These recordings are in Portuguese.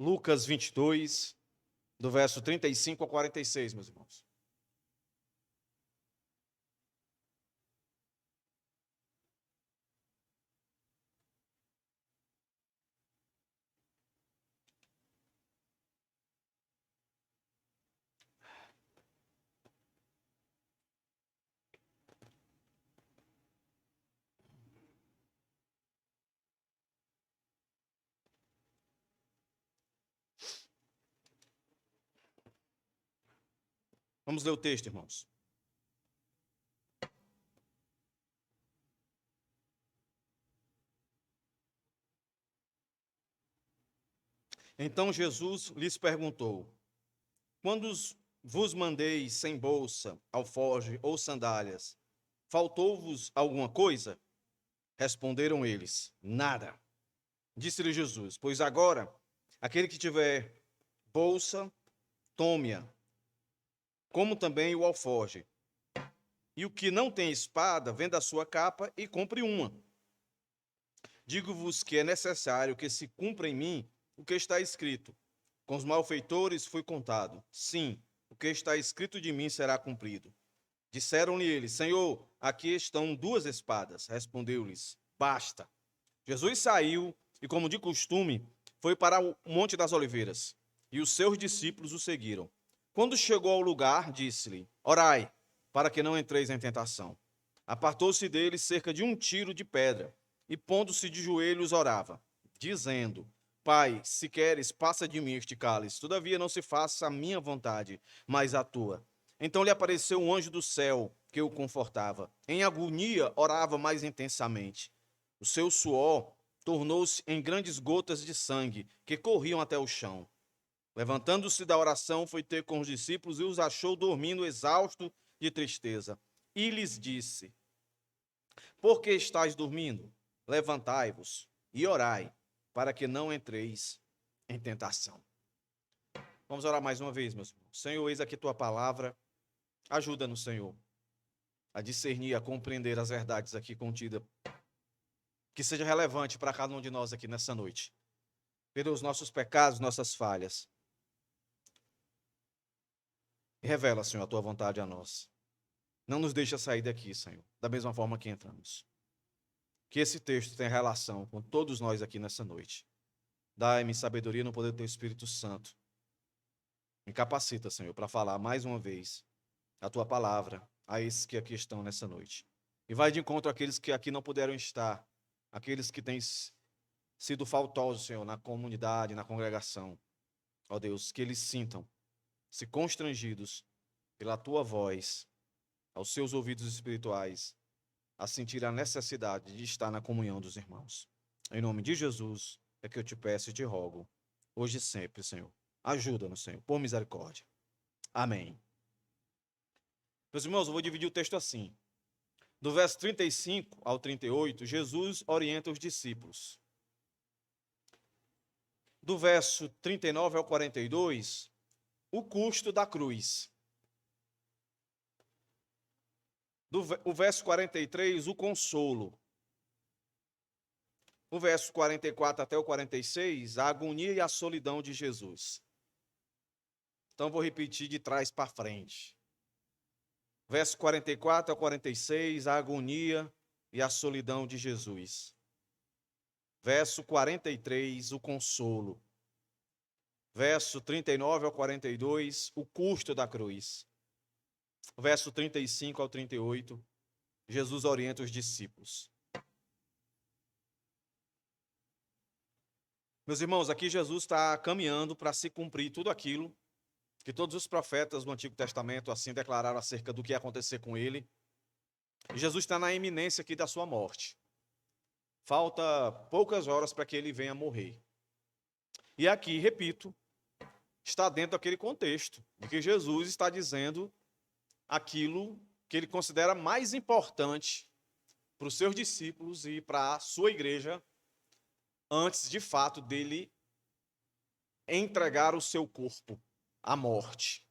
Lucas 22, do verso 35 a 46, meus irmãos. Vamos ler o texto, irmãos. Então Jesus lhes perguntou: quando vos mandei sem bolsa, alforje ou sandálias, faltou-vos alguma coisa? Responderam eles: nada. Disse-lhe Jesus: pois agora, aquele que tiver bolsa, tome-a, como também o alforje. E o que não tem espada, venda a sua capa e compre uma. Digo-vos que é necessário que se cumpra em mim o que está escrito. Com os malfeitores fui contado. Sim, o que está escrito de mim será cumprido. Disseram-lhe eles: Senhor, aqui estão 2 espadas. Respondeu-lhes: basta. Jesus saiu e, como de costume, foi para o Monte das Oliveiras. E os seus discípulos o seguiram. Quando chegou ao lugar, disse-lhe: orai, para que não entreis em tentação. Apartou-se dele cerca de 1 tiro de pedra, e pondo-se de joelhos orava, dizendo: Pai, se queres, passa de mim este cálice. Todavia não se faça a minha vontade, mas a tua. Então lhe apareceu um anjo do céu que o confortava. Em agonia, orava mais intensamente. O seu suor tornou-se em grandes gotas de sangue que corriam até o chão. Levantando-se da oração, foi ter com os discípulos e os achou dormindo, exausto de tristeza. E lhes disse: por que estáis dormindo? Levantai-vos e orai, para que não entreis em tentação. Vamos orar mais uma vez, meus irmãos. Senhor, eis aqui tua palavra. Ajuda-nos, Senhor, a discernir, a compreender as verdades aqui contidas, que seja relevante para cada um de nós aqui nessa noite. Perdoa os nossos pecados, nossas falhas. E revela, Senhor, a tua vontade a nós. Não nos deixa sair daqui, Senhor, da mesma forma que entramos. Que esse texto tenha relação com todos nós aqui nessa noite. Dai-me sabedoria no poder do teu Espírito Santo. Me capacita, Senhor, para falar mais uma vez a tua palavra a esses que aqui estão nessa noite. E vai de encontro àqueles que aqui não puderam estar, aqueles que têm sido faltosos, Senhor, na comunidade, na congregação. Ó Deus, que eles sintam-se constrangidos pela tua voz, aos seus ouvidos espirituais, a sentir a necessidade de estar na comunhão dos irmãos. Em nome de Jesus é que eu te peço e te rogo, hoje e sempre, Senhor. Ajuda-nos, Senhor, por misericórdia. Amém. Meus irmãos, eu vou dividir o texto assim. Do verso 35 ao 38, Jesus orienta os discípulos. Do verso 39 ao 42, o custo da cruz. O verso 43, o consolo. O verso 44 até o 46, a agonia e a solidão de Jesus. Então, vou repetir de trás para frente. Verso 44 a 46, a agonia e a solidão de Jesus. Verso 43, o consolo. Verso 39 ao 42, o custo da cruz. Verso 35 ao 38, Jesus orienta os discípulos. Meus irmãos, aqui Jesus está caminhando para se cumprir tudo aquilo que todos os profetas do Antigo Testamento assim declararam acerca do que ia acontecer com ele. E Jesus está na iminência aqui da sua morte. Falta poucas horas para que ele venha morrer. E aqui, repito, está dentro daquele contexto de que Jesus está dizendo aquilo que ele considera mais importante para os seus discípulos e para a sua igreja, antes de fato dele entregar o seu corpo à morte.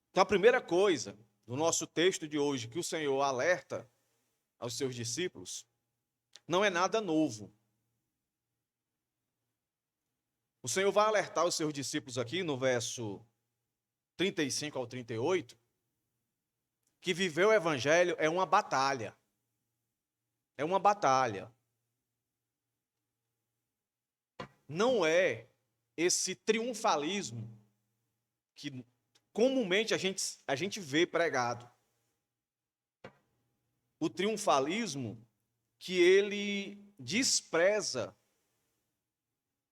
Então, a primeira coisa do nosso texto de hoje que o Senhor alerta aos seus discípulos não é nada novo. O Senhor vai alertar os seus discípulos aqui no verso 35 ao 38, que viver o evangelho é uma batalha. É uma batalha. Não é esse triunfalismo que comumente a gente vê pregado. O triunfalismo que ele despreza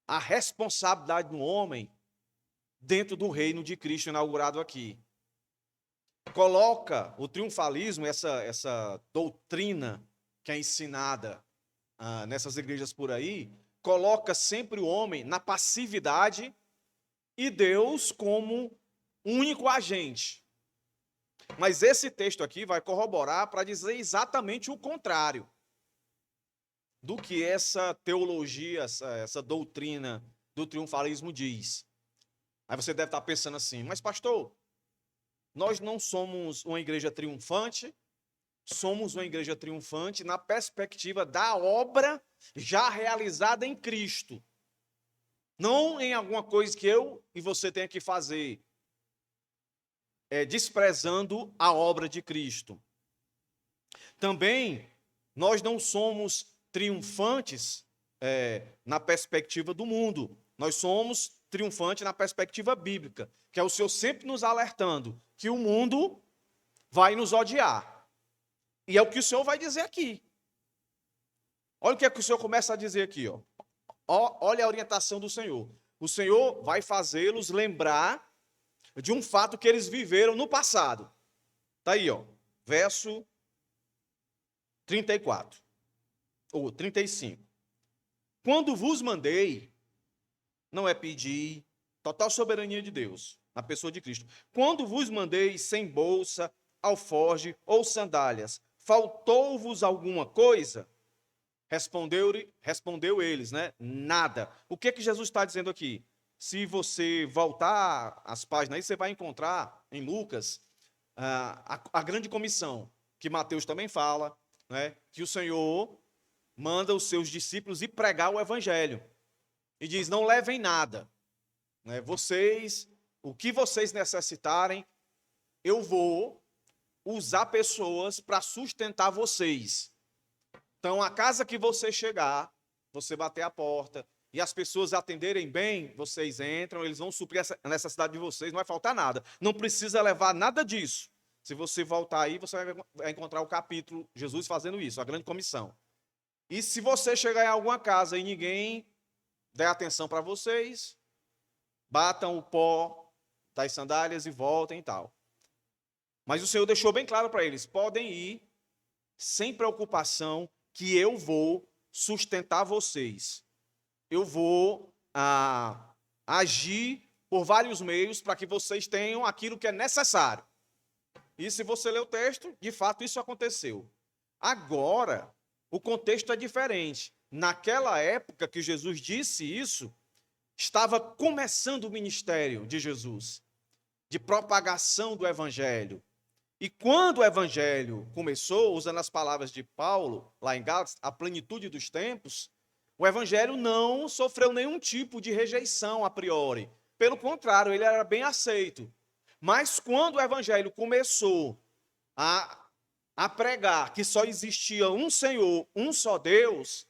a responsabilidade do homem dentro do reino de Cristo inaugurado aqui. Coloca o triunfalismo, essa doutrina que é ensinada nessas igrejas por aí, coloca sempre o homem na passividade e Deus como único agente. Mas esse texto aqui vai corroborar para dizer exatamente o contrário do que essa teologia, essa doutrina do triunfalismo diz. Aí você deve estar pensando assim, mas pastor, nós não somos uma igreja triunfante, somos uma igreja triunfante na perspectiva da obra já realizada em Cristo. Não em alguma coisa que eu e você tenha que fazer, desprezando a obra de Cristo. Também, nós não somos triunfantes na perspectiva do mundo. Nós somos triunfantes na perspectiva bíblica, que é o Senhor sempre nos alertando que o mundo vai nos odiar. E é o que o Senhor vai dizer aqui. Olha o que é que o Senhor começa a dizer aqui. Olha a orientação do Senhor. O Senhor vai fazê-los lembrar de um fato que eles viveram no passado. Está aí, verso 34, ou 35. Quando vos mandei, não é pedir, total soberania de Deus, na pessoa de Cristo. Quando vos mandei sem bolsa, alforge ou sandálias, faltou-vos alguma coisa? Respondeu eles, né? Nada. O que que Jesus está dizendo aqui? Se você voltar às páginas aí, você vai encontrar em Lucas a grande comissão, que Mateus também fala, né? Que o Senhor manda os seus discípulos ir pregar o evangelho. E diz, não levem nada. Né? O que vocês necessitarem, eu vou usar pessoas para sustentar vocês. Então, a casa que você chegar, você bater a porta, e as pessoas atenderem bem, vocês entram, eles vão suprir a necessidade de vocês, não vai faltar nada. Não precisa levar nada disso. Se você voltar aí, você vai encontrar o capítulo, Jesus fazendo isso, a grande comissão. E se você chegar em alguma casa e ninguém der atenção para vocês, batam o pó das sandálias e voltem e tal. Mas o Senhor deixou bem claro para eles, podem ir sem preocupação, que eu vou sustentar vocês. Eu vou agir por vários meios para que vocês tenham aquilo que é necessário. E se você ler o texto, de fato isso aconteceu. Agora, o contexto é diferente. Naquela época que Jesus disse isso, estava começando o ministério de Jesus, de propagação do evangelho. E quando o evangelho começou, usando as palavras de Paulo, lá em Gálatas, a plenitude dos tempos, o evangelho não sofreu nenhum tipo de rejeição a priori. Pelo contrário, ele era bem aceito. Mas quando o evangelho começou a pregar que só existia um Senhor, um só Deus,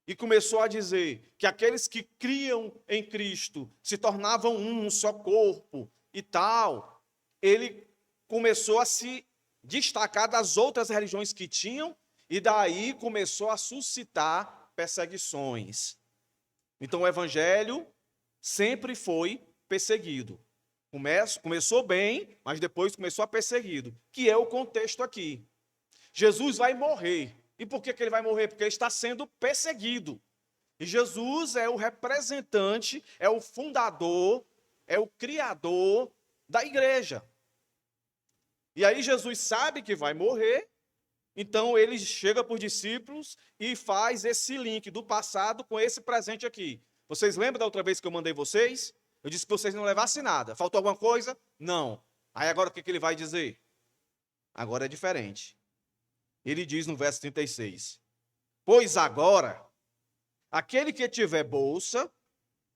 e começou a dizer que aqueles que criam em Cristo se tornavam um só corpo e tal, ele começou a se destacar das outras religiões que tinham, e daí começou a suscitar perseguições. Então o evangelho sempre foi perseguido. Começou bem, mas depois começou a perseguido, que é o contexto aqui. Jesus vai morrer. E por que ele vai morrer? Porque ele está sendo perseguido. E Jesus é o representante, é o fundador, é o criador da igreja. E aí Jesus sabe que vai morrer, então ele chega para os discípulos e faz esse link do passado com esse presente aqui. Vocês lembram da outra vez que eu mandei vocês? Eu disse que vocês não levassem nada. Faltou alguma coisa? Não. Aí agora o que ele vai dizer? Agora é diferente. Ele diz no verso 36, pois agora, aquele que tiver bolsa,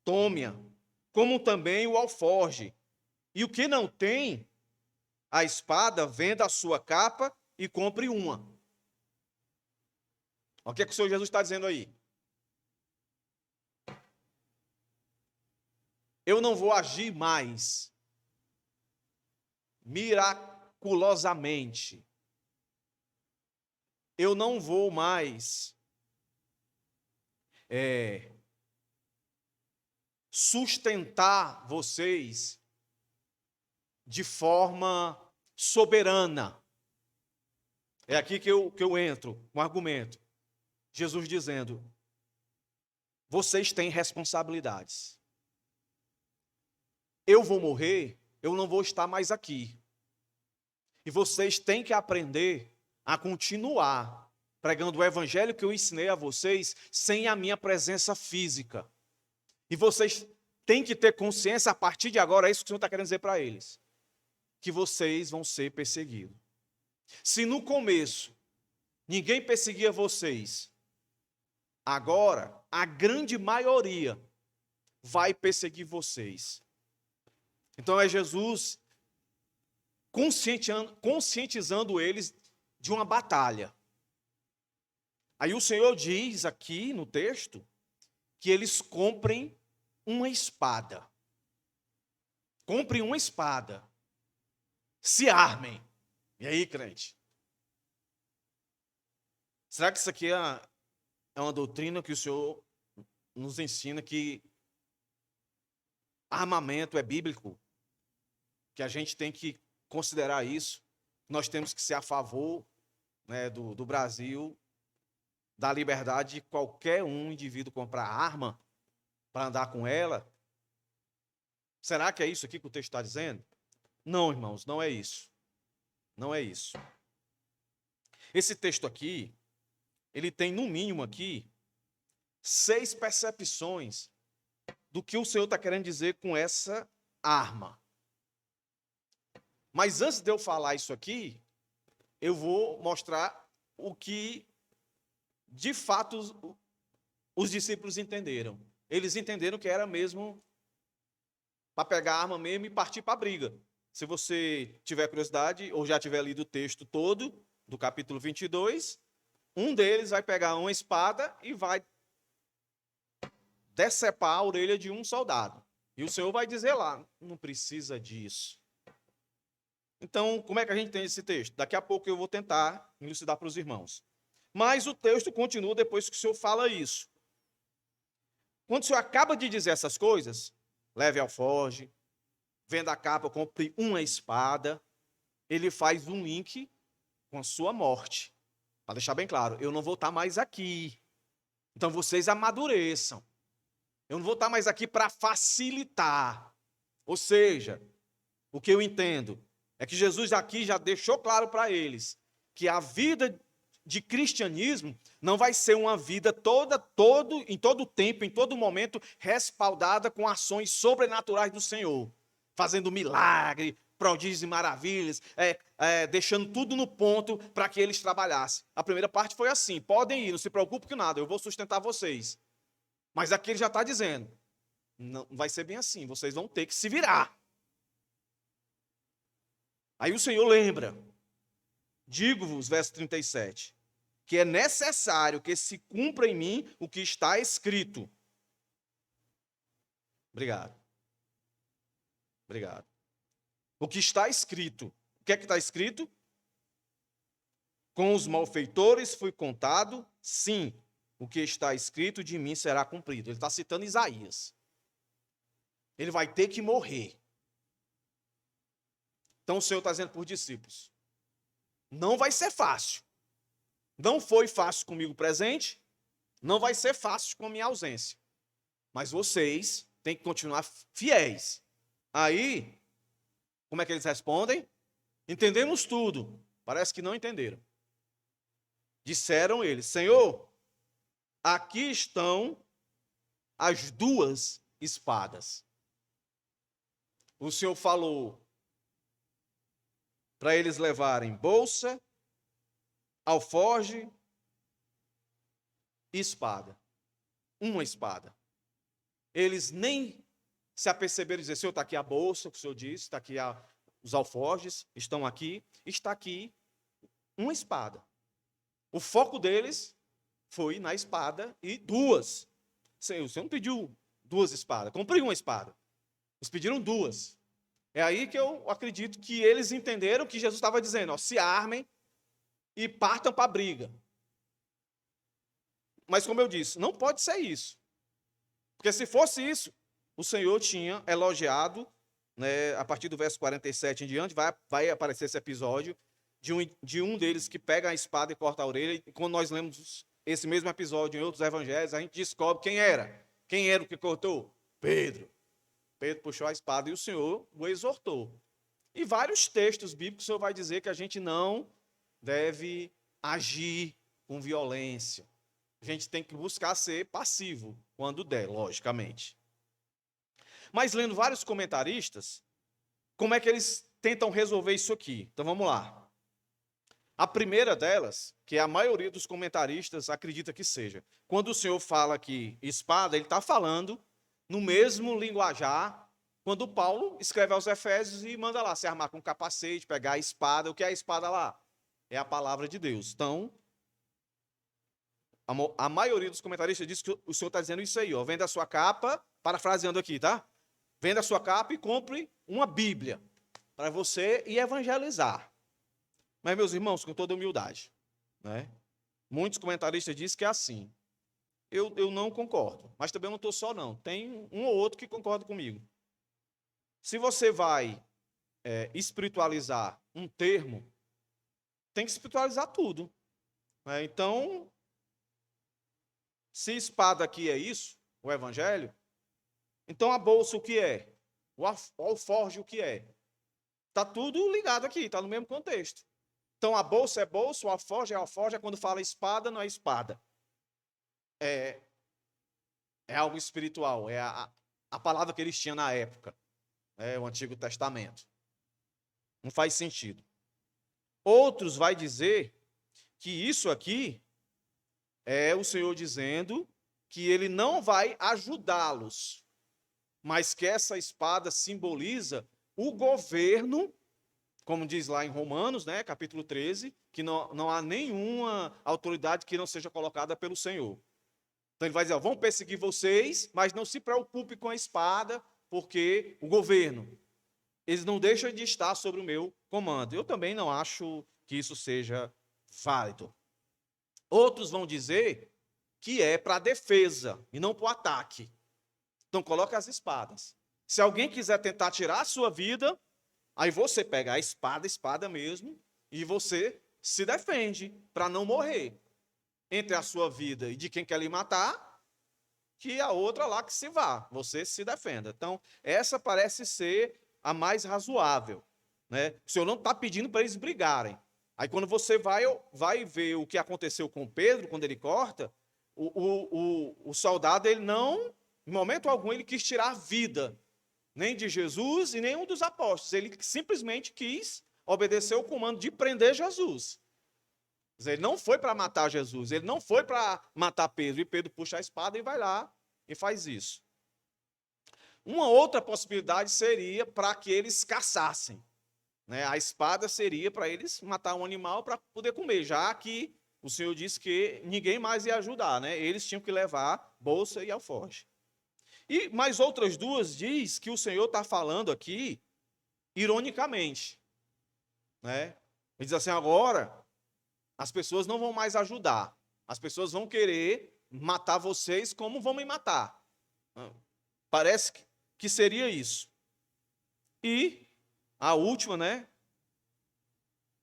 tome-a, como também o alforje. E o que não tem a espada, venda a sua capa e compre uma. O que é que o Senhor Jesus está dizendo aí? Eu não vou agir mais miraculosamente. Eu não vou mais sustentar vocês de forma soberana. É aqui que eu entro com um argumento. Jesus dizendo: vocês têm responsabilidades. Eu vou morrer, eu não vou estar mais aqui. E vocês têm que aprender a continuar pregando o evangelho que eu ensinei a vocês sem a minha presença física. E vocês têm que ter consciência, a partir de agora, é isso que o Senhor está querendo dizer para eles, que vocês vão ser perseguidos. Se no começo ninguém perseguia vocês, agora a grande maioria vai perseguir vocês. Então é Jesus conscientizando eles de uma batalha. Aí o Senhor diz aqui no texto que eles comprem uma espada. Comprem uma espada. Se armem. E aí, crente? Será que isso aqui é uma doutrina que o Senhor nos ensina que armamento é bíblico? Que a gente tem que considerar isso? Nós temos que ser a favor, né, do Brasil, da liberdade de qualquer indivíduo comprar arma para andar com ela? Será que é isso aqui que o texto está dizendo? Não, irmãos, não é isso. Não é isso. Esse texto aqui, ele tem no mínimo aqui 6 percepções do que o Senhor está querendo dizer com essa arma. Mas antes de eu falar isso aqui, eu vou mostrar o que de fato os discípulos entenderam. Eles entenderam que era mesmo para pegar a arma mesmo e partir para a briga. Se você tiver curiosidade ou já tiver lido o texto todo do capítulo 22, um deles vai pegar uma espada e vai decepar a orelha de um soldado. E o Senhor vai dizer lá, não precisa disso. Então, como é que a gente tem esse texto? Daqui a pouco eu vou tentar elucidar para os irmãos. Mas o texto continua depois que o Senhor fala isso. Quando o Senhor acaba de dizer essas coisas, leve alforje, venda a capa, compre uma espada, ele faz um link com a sua morte. Para deixar bem claro, eu não vou estar mais aqui. Então vocês amadureçam. Eu não vou estar mais aqui para facilitar. Ou seja, o que eu entendo é que Jesus aqui já deixou claro para eles que a vida de cristianismo não vai ser uma vida em todo tempo, em todo momento, respaldada com ações sobrenaturais do Senhor, fazendo milagre, prodígios e maravilhas, deixando tudo no ponto para que eles trabalhassem. A primeira parte foi assim: podem ir, não se preocupem com nada, eu vou sustentar vocês. Mas aqui ele já está dizendo, não vai ser bem assim, vocês vão ter que se virar. Aí o Senhor lembra, digo-vos, verso 37, que é necessário que se cumpra em mim o que está escrito. Obrigado. O que está escrito. O que é que está escrito? Com os malfeitores fui contado, sim, o que está escrito de mim será cumprido. Ele está citando Isaías. Ele vai ter que morrer. Então o Senhor está dizendo para os discípulos, não vai ser fácil. Não foi fácil comigo presente, não vai ser fácil com a minha ausência. Mas vocês têm que continuar fiéis. Aí, como é que eles respondem? Entendemos tudo. Parece que não entenderam. Disseram eles, Senhor, aqui estão as 2 espadas. O Senhor falou para eles levarem bolsa, alforje e espada. Uma espada. eles nem se aperceberam e dizer, Senhor, está aqui a bolsa, que o Senhor disse, está aqui os alforjes, estão aqui, está aqui uma espada. O foco deles foi na espada e duas. Senhor, o Senhor não pediu duas espadas, comprei uma espada. Eles pediram duas. É aí que eu acredito que eles entenderam que Jesus estava dizendo, ó, se armem e partam para a briga. Mas como eu disse, não pode ser isso. Porque se fosse isso, o Senhor tinha elogiado, né, a partir do verso 47 em diante, vai aparecer esse episódio de um deles que pega a espada e corta a orelha. E quando nós lemos esse mesmo episódio em outros evangelhos, a gente descobre quem era. Quem era o que cortou? Pedro. Pedro puxou a espada e o Senhor o exortou. E vários textos bíblicos o Senhor vai dizer que a gente não deve agir com violência. A gente tem que buscar ser passivo, quando der, logicamente. Mas lendo vários comentaristas, como é que eles tentam resolver isso aqui? Então vamos lá. A primeira delas, que a maioria dos comentaristas acredita que seja, quando o Senhor fala aqui espada, ele está falando no mesmo linguajar, quando Paulo escreve aos Efésios e manda lá se armar com capacete, pegar a espada. O que é a espada lá? É a palavra de Deus. Então, a maioria dos comentaristas diz que o Senhor está dizendo isso aí, ó. Venda a sua capa, parafraseando aqui, tá? Venda a sua capa e compre uma Bíblia para você ir evangelizar. Mas, meus irmãos, com toda humildade, né? Muitos comentaristas dizem que é assim. Eu não concordo, mas também não estou só, não. Tem um ou outro que concorda comigo. Se você vai espiritualizar um termo, tem que espiritualizar tudo. Né? Então, se espada aqui é isso, o evangelho, então a bolsa o que é? O alforje o que é? Está tudo ligado aqui, está no mesmo contexto. Então a bolsa é bolsa, o alforje é alforje, quando fala espada, não é espada. É algo espiritual, é a palavra que eles tinham na época, o Antigo Testamento. Não faz sentido. Outros vai dizer que isso aqui é o Senhor dizendo que ele não vai ajudá-los, mas que essa espada simboliza o governo, como diz lá em Romanos, né, capítulo 13, que não há nenhuma autoridade que não seja colocada pelo Senhor. Então ele vai dizer, ó, vão perseguir vocês, mas não se preocupe com a espada, porque o governo, eles não deixam de estar sobre o meu comando. Eu também não acho que isso seja válido. Outros vão dizer que é para defesa e não para o ataque. Então coloca as espadas. Se alguém quiser tentar tirar a sua vida, aí você pega a espada mesmo, e você se defende para não morrer. Entre a sua vida e de quem quer lhe matar, que a outra lá que se vá, você se defenda. Então, essa parece ser a mais razoável. Né? O Senhor não está pedindo para eles brigarem. Aí quando você vai ver o que aconteceu com Pedro, quando ele corta, o soldado, ele não, em momento algum, ele quis tirar a vida, nem de Jesus e nenhum dos apóstolos. Ele simplesmente quis obedecer o comando de prender Jesus. Ele não foi para matar Jesus, ele não foi para matar Pedro, e Pedro puxa a espada e vai lá e faz isso. Uma outra possibilidade seria para que eles caçassem. Né? A espada seria para eles matar um animal para poder comer, já que o Senhor disse que ninguém mais ia ajudar, né? Eles tinham que levar bolsa e alforje. E mais outras duas diz que o Senhor está falando aqui ironicamente. Né? Ele diz assim, agora as pessoas não vão mais ajudar. As pessoas vão querer matar vocês como vão me matar. Parece que seria isso. E a última, né,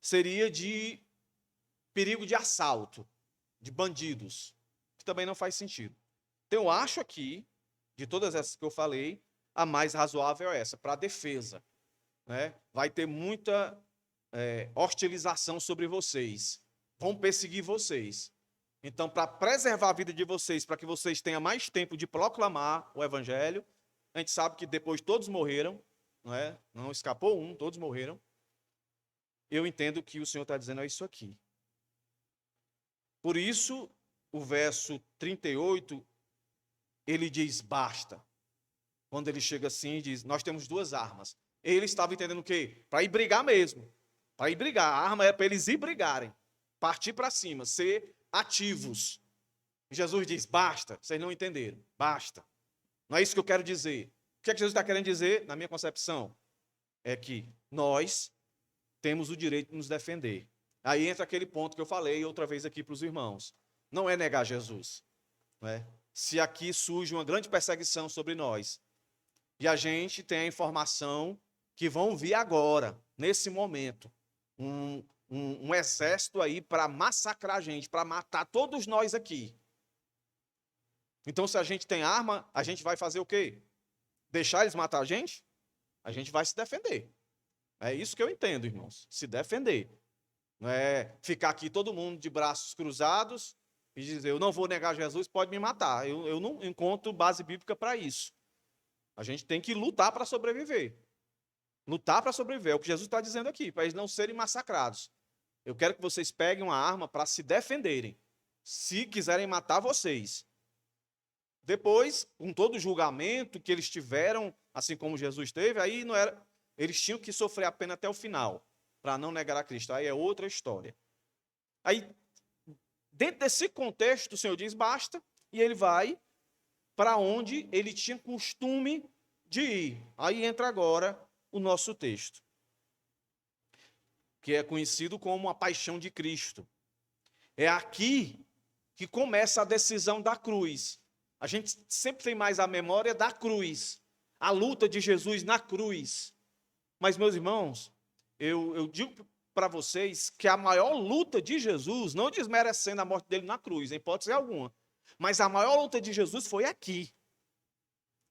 seria de perigo de assalto, de bandidos, que também não faz sentido. Então eu acho aqui, de todas essas que eu falei, a mais razoável é essa, para a defesa. Né? Vai ter muita hostilização sobre vocês. Vão perseguir vocês. Então, para preservar a vida de vocês, para que vocês tenham mais tempo de proclamar o evangelho, a gente sabe que depois todos morreram, não é? Não escapou um, todos morreram. Eu entendo que o Senhor está dizendo é isso aqui. Por isso, o verso 38, ele diz, basta. quando ele chega assim e diz, nós temos duas armas. Ele estava entendendo o quê? Para ir brigar mesmo. Para ir brigar. A arma é para eles ir brigarem. Partir para cima, ser ativos. E Jesus diz, basta, vocês não entenderam, basta. Não é isso que eu quero dizer. O que é que Jesus está querendo dizer, na minha concepção? É que nós temos o direito de nos defender. Aí entra aquele ponto que eu falei outra vez aqui para os irmãos. Não é negar Jesus. Não é? Se aqui surge uma grande perseguição sobre nós, e a gente tem a informação que vão vir agora, nesse momento, um exército aí para massacrar a gente, para matar todos nós aqui. Então, se a gente tem arma, a gente vai fazer o quê? Deixar eles matar a gente? A gente vai se defender. É isso que eu entendo, irmãos. Se defender. Não é ficar aqui todo mundo de braços cruzados e dizer, eu não vou negar Jesus, pode me matar. Eu não encontro base bíblica para isso. A gente tem que lutar para sobreviver. Lutar para sobreviver. É o que Jesus está dizendo aqui, para eles não serem massacrados. Eu quero que vocês peguem uma arma para se defenderem. Se quiserem matar vocês. Depois, com todo o julgamento que eles tiveram, assim como Jesus teve, aí não era, eles tinham que sofrer a pena até o final, para não negar a Cristo. Aí é outra história. Aí, dentro desse contexto, o Senhor diz, basta, e ele vai para onde ele tinha costume de ir. Aí entra agora o nosso texto, que é conhecido como a paixão de Cristo. É aqui que começa a decisão da cruz. A gente sempre tem mais a memória da cruz, a luta de Jesus na cruz. Mas, meus irmãos, eu digo para vocês que a maior luta de Jesus, não desmerecendo a morte dele na cruz, em hipótese alguma, mas a maior luta de Jesus foi aqui.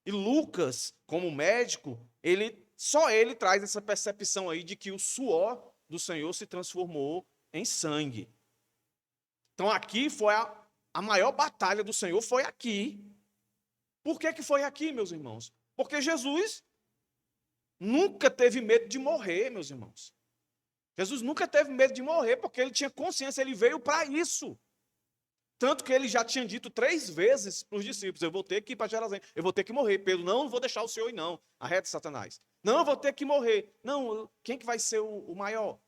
E Lucas, como médico, só ele traz essa percepção aí de que o suor do Senhor se transformou em sangue. Então aqui foi a maior batalha do Senhor, foi aqui. Por que foi aqui, meus irmãos? Porque Jesus nunca teve medo de morrer, meus irmãos. Jesus nunca teve medo de morrer, porque ele tinha consciência, ele veio para isso. Tanto que ele já tinha dito 3 vezes para os discípulos, eu vou ter que ir para Jerusalém, eu vou ter que morrer. Pedro, não vou deixar o Senhor ir não, arreta Satanás. Não, eu vou ter que morrer. Não, quem que vai ser o maior?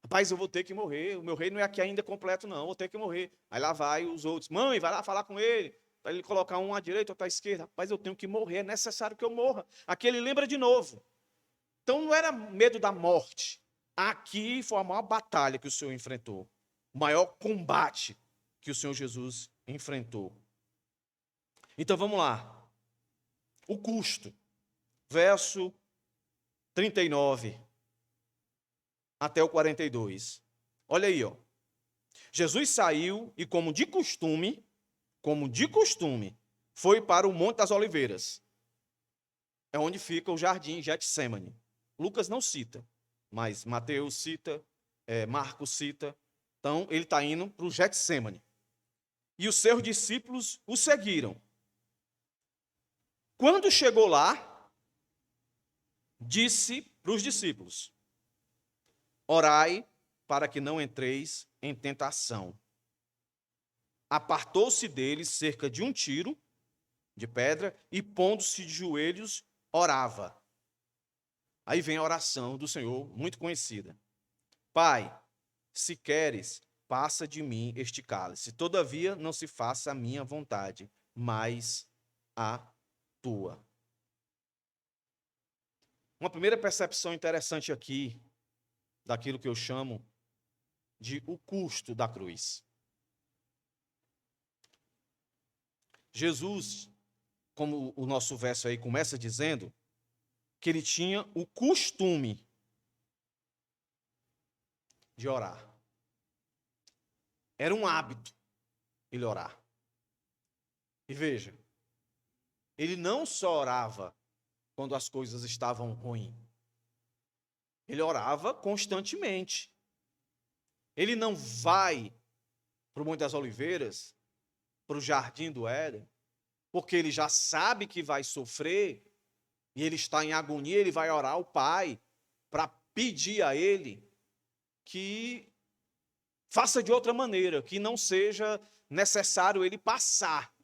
Rapaz, eu vou ter que morrer, o meu reino não é aqui ainda completo não, eu vou ter que morrer. Aí lá vai os outros, mãe, vai lá falar com ele, para ele colocar um à direita, outro à esquerda. Rapaz, eu tenho que morrer, é necessário que eu morra. Aqui ele lembra de novo. Então não era medo da morte. Aqui foi a maior batalha que o Senhor enfrentou, o maior combate que o Senhor Jesus enfrentou. Então vamos lá. O custo. Verso 39 até o 42. Olha aí, ó. Jesus saiu e como de costume, foi para o Monte das Oliveiras. É onde fica o jardim Getsêmani. Lucas não cita, mas Mateus cita, Marcos cita. Então ele está indo para o Getsêmani. E os seus discípulos o seguiram. Quando chegou lá, disse para os discípulos, orai para que não entreis em tentação. Apartou-se deles cerca de 1 tiro de pedra e pondo-se de joelhos, orava. Aí vem a oração do Senhor, muito conhecida. Pai, se queres, passa de mim este cálice. Todavia, não se faça a minha vontade, mas a tua. Uma primeira percepção interessante aqui, daquilo que eu chamo de o custo da cruz. Jesus, como o nosso verso aí começa dizendo, que ele tinha o costume de orar. Era um hábito ele orar. E veja, ele não só orava quando as coisas estavam ruins. Ele orava constantemente. Ele não vai para o Monte das Oliveiras, para o Jardim do Éden, porque ele já sabe que vai sofrer, e ele está em agonia, ele vai orar ao Pai para pedir a ele que faça de outra maneira, que não seja necessário ele passar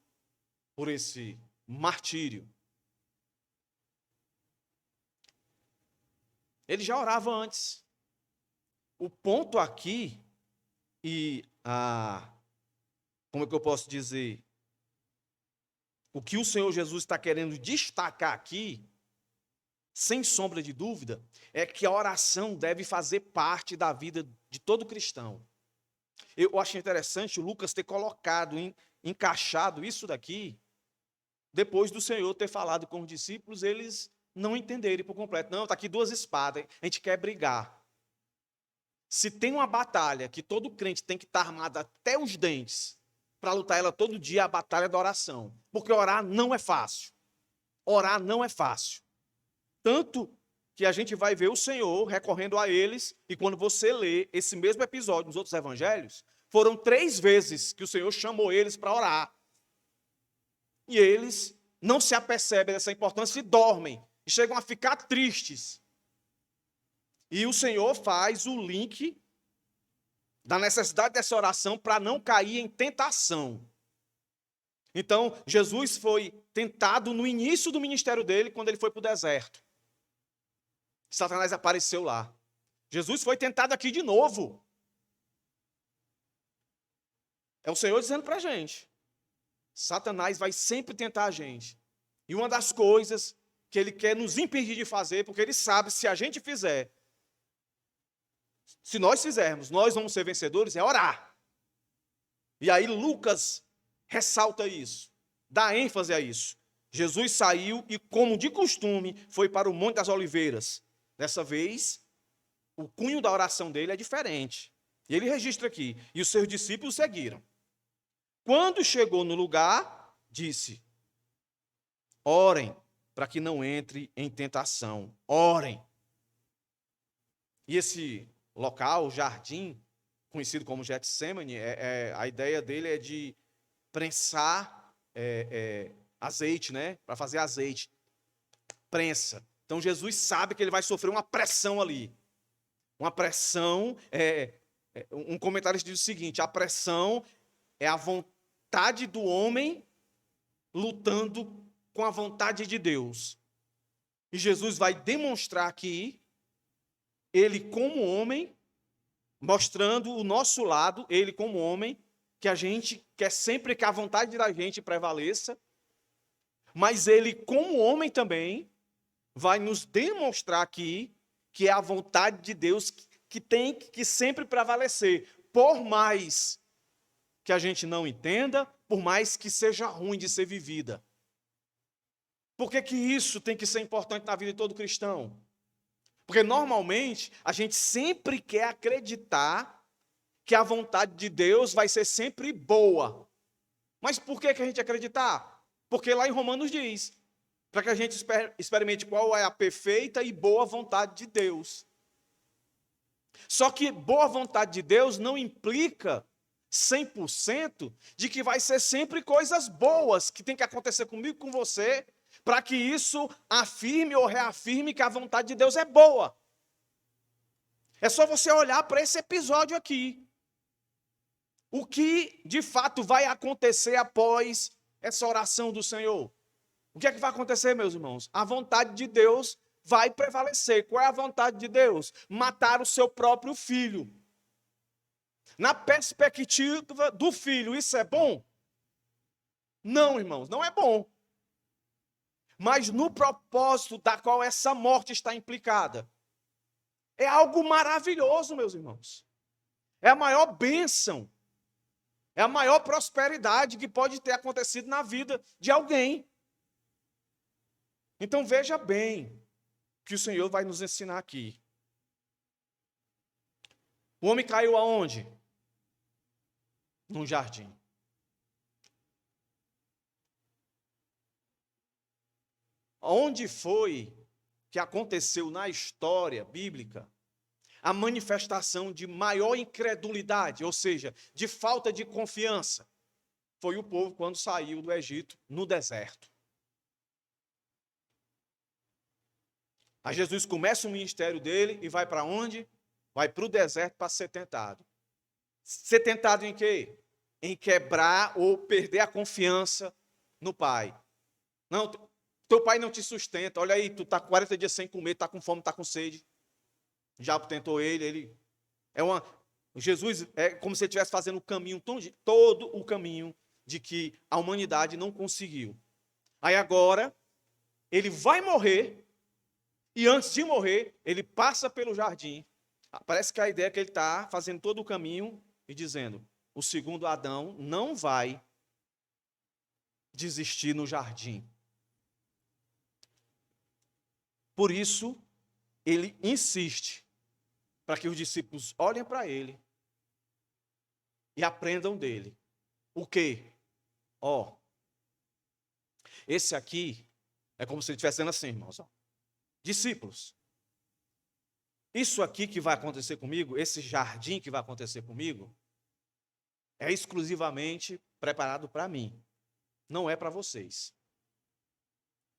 por esse martírio. Ele já orava antes. O ponto aqui, como é que eu posso dizer? O que o Senhor Jesus está querendo destacar aqui, sem sombra de dúvida, é que a oração deve fazer parte da vida de todo cristão. Eu acho interessante o Lucas ter colocado, encaixado isso daqui, depois do Senhor ter falado com os discípulos, eles não entenderem por completo. Não, está aqui duas espadas, a gente quer brigar. Se tem uma batalha que todo crente tem que estar armado até os dentes para lutar ela todo dia, é a batalha da oração. Porque orar não é fácil. Orar não é fácil. Tanto que a gente vai ver o Senhor recorrendo a eles, e quando você lê esse mesmo episódio nos outros evangelhos, foram 3 vezes que o Senhor chamou eles para orar. E eles não se apercebem dessa importância e dormem, e chegam a ficar tristes. E o Senhor faz o link da necessidade dessa oração para não cair em tentação. Então, Jesus foi tentado no início do ministério dele, quando ele foi para o deserto. Satanás apareceu lá. Jesus foi tentado aqui de novo. É o Senhor dizendo para a gente. Satanás vai sempre tentar a gente. E uma das coisas que ele quer nos impedir de fazer, porque ele sabe, se a gente fizer, se nós fizermos, nós vamos ser vencedores, é orar. E aí Lucas ressalta isso, dá ênfase a isso. Jesus saiu e, como de costume, foi para o Monte das Oliveiras. Dessa vez, o cunho da oração dele é diferente. E ele registra aqui, e os seus discípulos seguiram. Quando chegou no lugar, disse: orem para que não entre em tentação. Orem. E esse local, o jardim, conhecido como Getsemane, a ideia dele é de prensar azeite, né? Para fazer azeite. Prensa. Então Jesus sabe que ele vai sofrer uma pressão ali. Uma pressão, um comentarista diz o seguinte: a pressão é a vontade do homem lutando com a vontade de Deus. E Jesus vai demonstrar aqui, ele como homem, mostrando o nosso lado, ele como homem, que a gente quer sempre que a vontade da gente prevaleça, mas ele como homem também vai nos demonstrar aqui que é a vontade de Deus que tem que sempre prevalecer, por mais que a gente não entenda, por mais que seja ruim de ser vivida. Por que isso tem que ser importante na vida de todo cristão? Porque normalmente a gente sempre quer acreditar que a vontade de Deus vai ser sempre boa. Mas por que a gente acreditar? Porque lá em Romanos diz, para que a gente experimente qual é a perfeita e boa vontade de Deus. Só que boa vontade de Deus não implica 100% de que vai ser sempre coisas boas que tem que acontecer comigo e com você, para que isso afirme ou reafirme que a vontade de Deus é boa. É só você olhar para esse episódio aqui. O que de fato vai acontecer após essa oração do Senhor? O que é que vai acontecer, meus irmãos? A vontade de Deus vai prevalecer. Qual é a vontade de Deus? Matar o seu próprio filho. Na perspectiva do filho, isso é bom? Não, irmãos, não é bom. Mas no propósito da qual essa morte está implicada, é algo maravilhoso, meus irmãos. É a maior bênção, é a maior prosperidade que pode ter acontecido na vida de alguém. Então veja bem o que o Senhor vai nos ensinar aqui. O homem caiu aonde? Num jardim. Onde foi que aconteceu na história bíblica a manifestação de maior incredulidade, ou seja, de falta de confiança? Foi o povo quando saiu do Egito no deserto. Aí Jesus começa o ministério dele e vai para onde? Vai para o deserto para ser tentado. Ser tentado em quê? Em quebrar ou perder a confiança no Pai. Não, teu pai não te sustenta. Olha aí, tu está 40 dias sem comer, está com fome, está com sede. O diabo tentou ele é uma Jesus é como se ele estivesse fazendo o caminho, todo o caminho de que a humanidade não conseguiu. Aí agora ele vai morrer e antes de morrer, ele passa pelo jardim. Parece que a ideia é que ele está fazendo todo o caminho e dizendo: o segundo Adão não vai desistir no jardim. Por isso, ele insiste para que os discípulos olhem para ele e aprendam dele. O quê? Ó, esse aqui é como se ele estivesse dizendo assim, irmãos. Ó. Discípulos, isso aqui que vai acontecer comigo, esse jardim que vai acontecer comigo, é exclusivamente preparado para mim. Não é para vocês.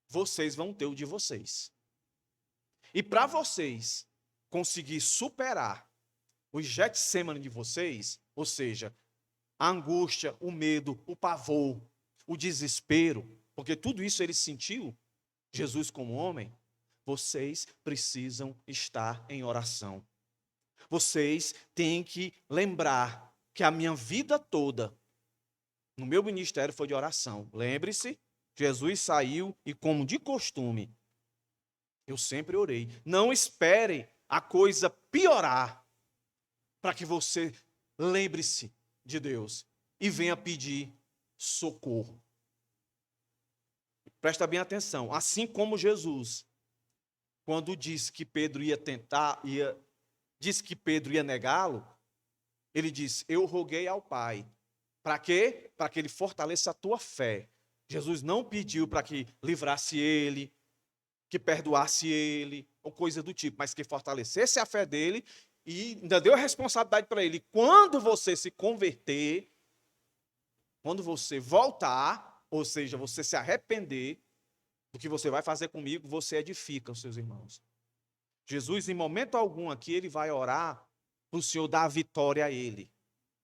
Vocês vão ter o de vocês. E para vocês conseguir superar o Getsêmani de vocês, ou seja, a angústia, o medo, o pavor, o desespero, porque tudo isso ele sentiu, Jesus como homem, vocês precisam estar em oração. Vocês têm que lembrar que a minha vida toda, no meu ministério, foi de oração. Lembre-se, Jesus saiu e, como de costume, eu sempre orei. Não espere a coisa piorar para que você lembre-se de Deus e venha pedir socorro. Presta bem atenção. Assim como Jesus, quando disse que Pedro disse que Pedro ia negá-lo, ele disse: eu roguei ao Pai. Para quê? Para que ele fortaleça a tua fé. Jesus não pediu para que livrasse ele, que perdoasse ele, ou coisa do tipo, mas que fortalecesse a fé dele e ainda deu a responsabilidade para ele. Quando você se converter, quando você voltar, ou seja, você se arrepender do que você vai fazer comigo, você edifica os seus irmãos. Jesus, em momento algum aqui, ele vai orar para o Senhor dar a vitória a ele.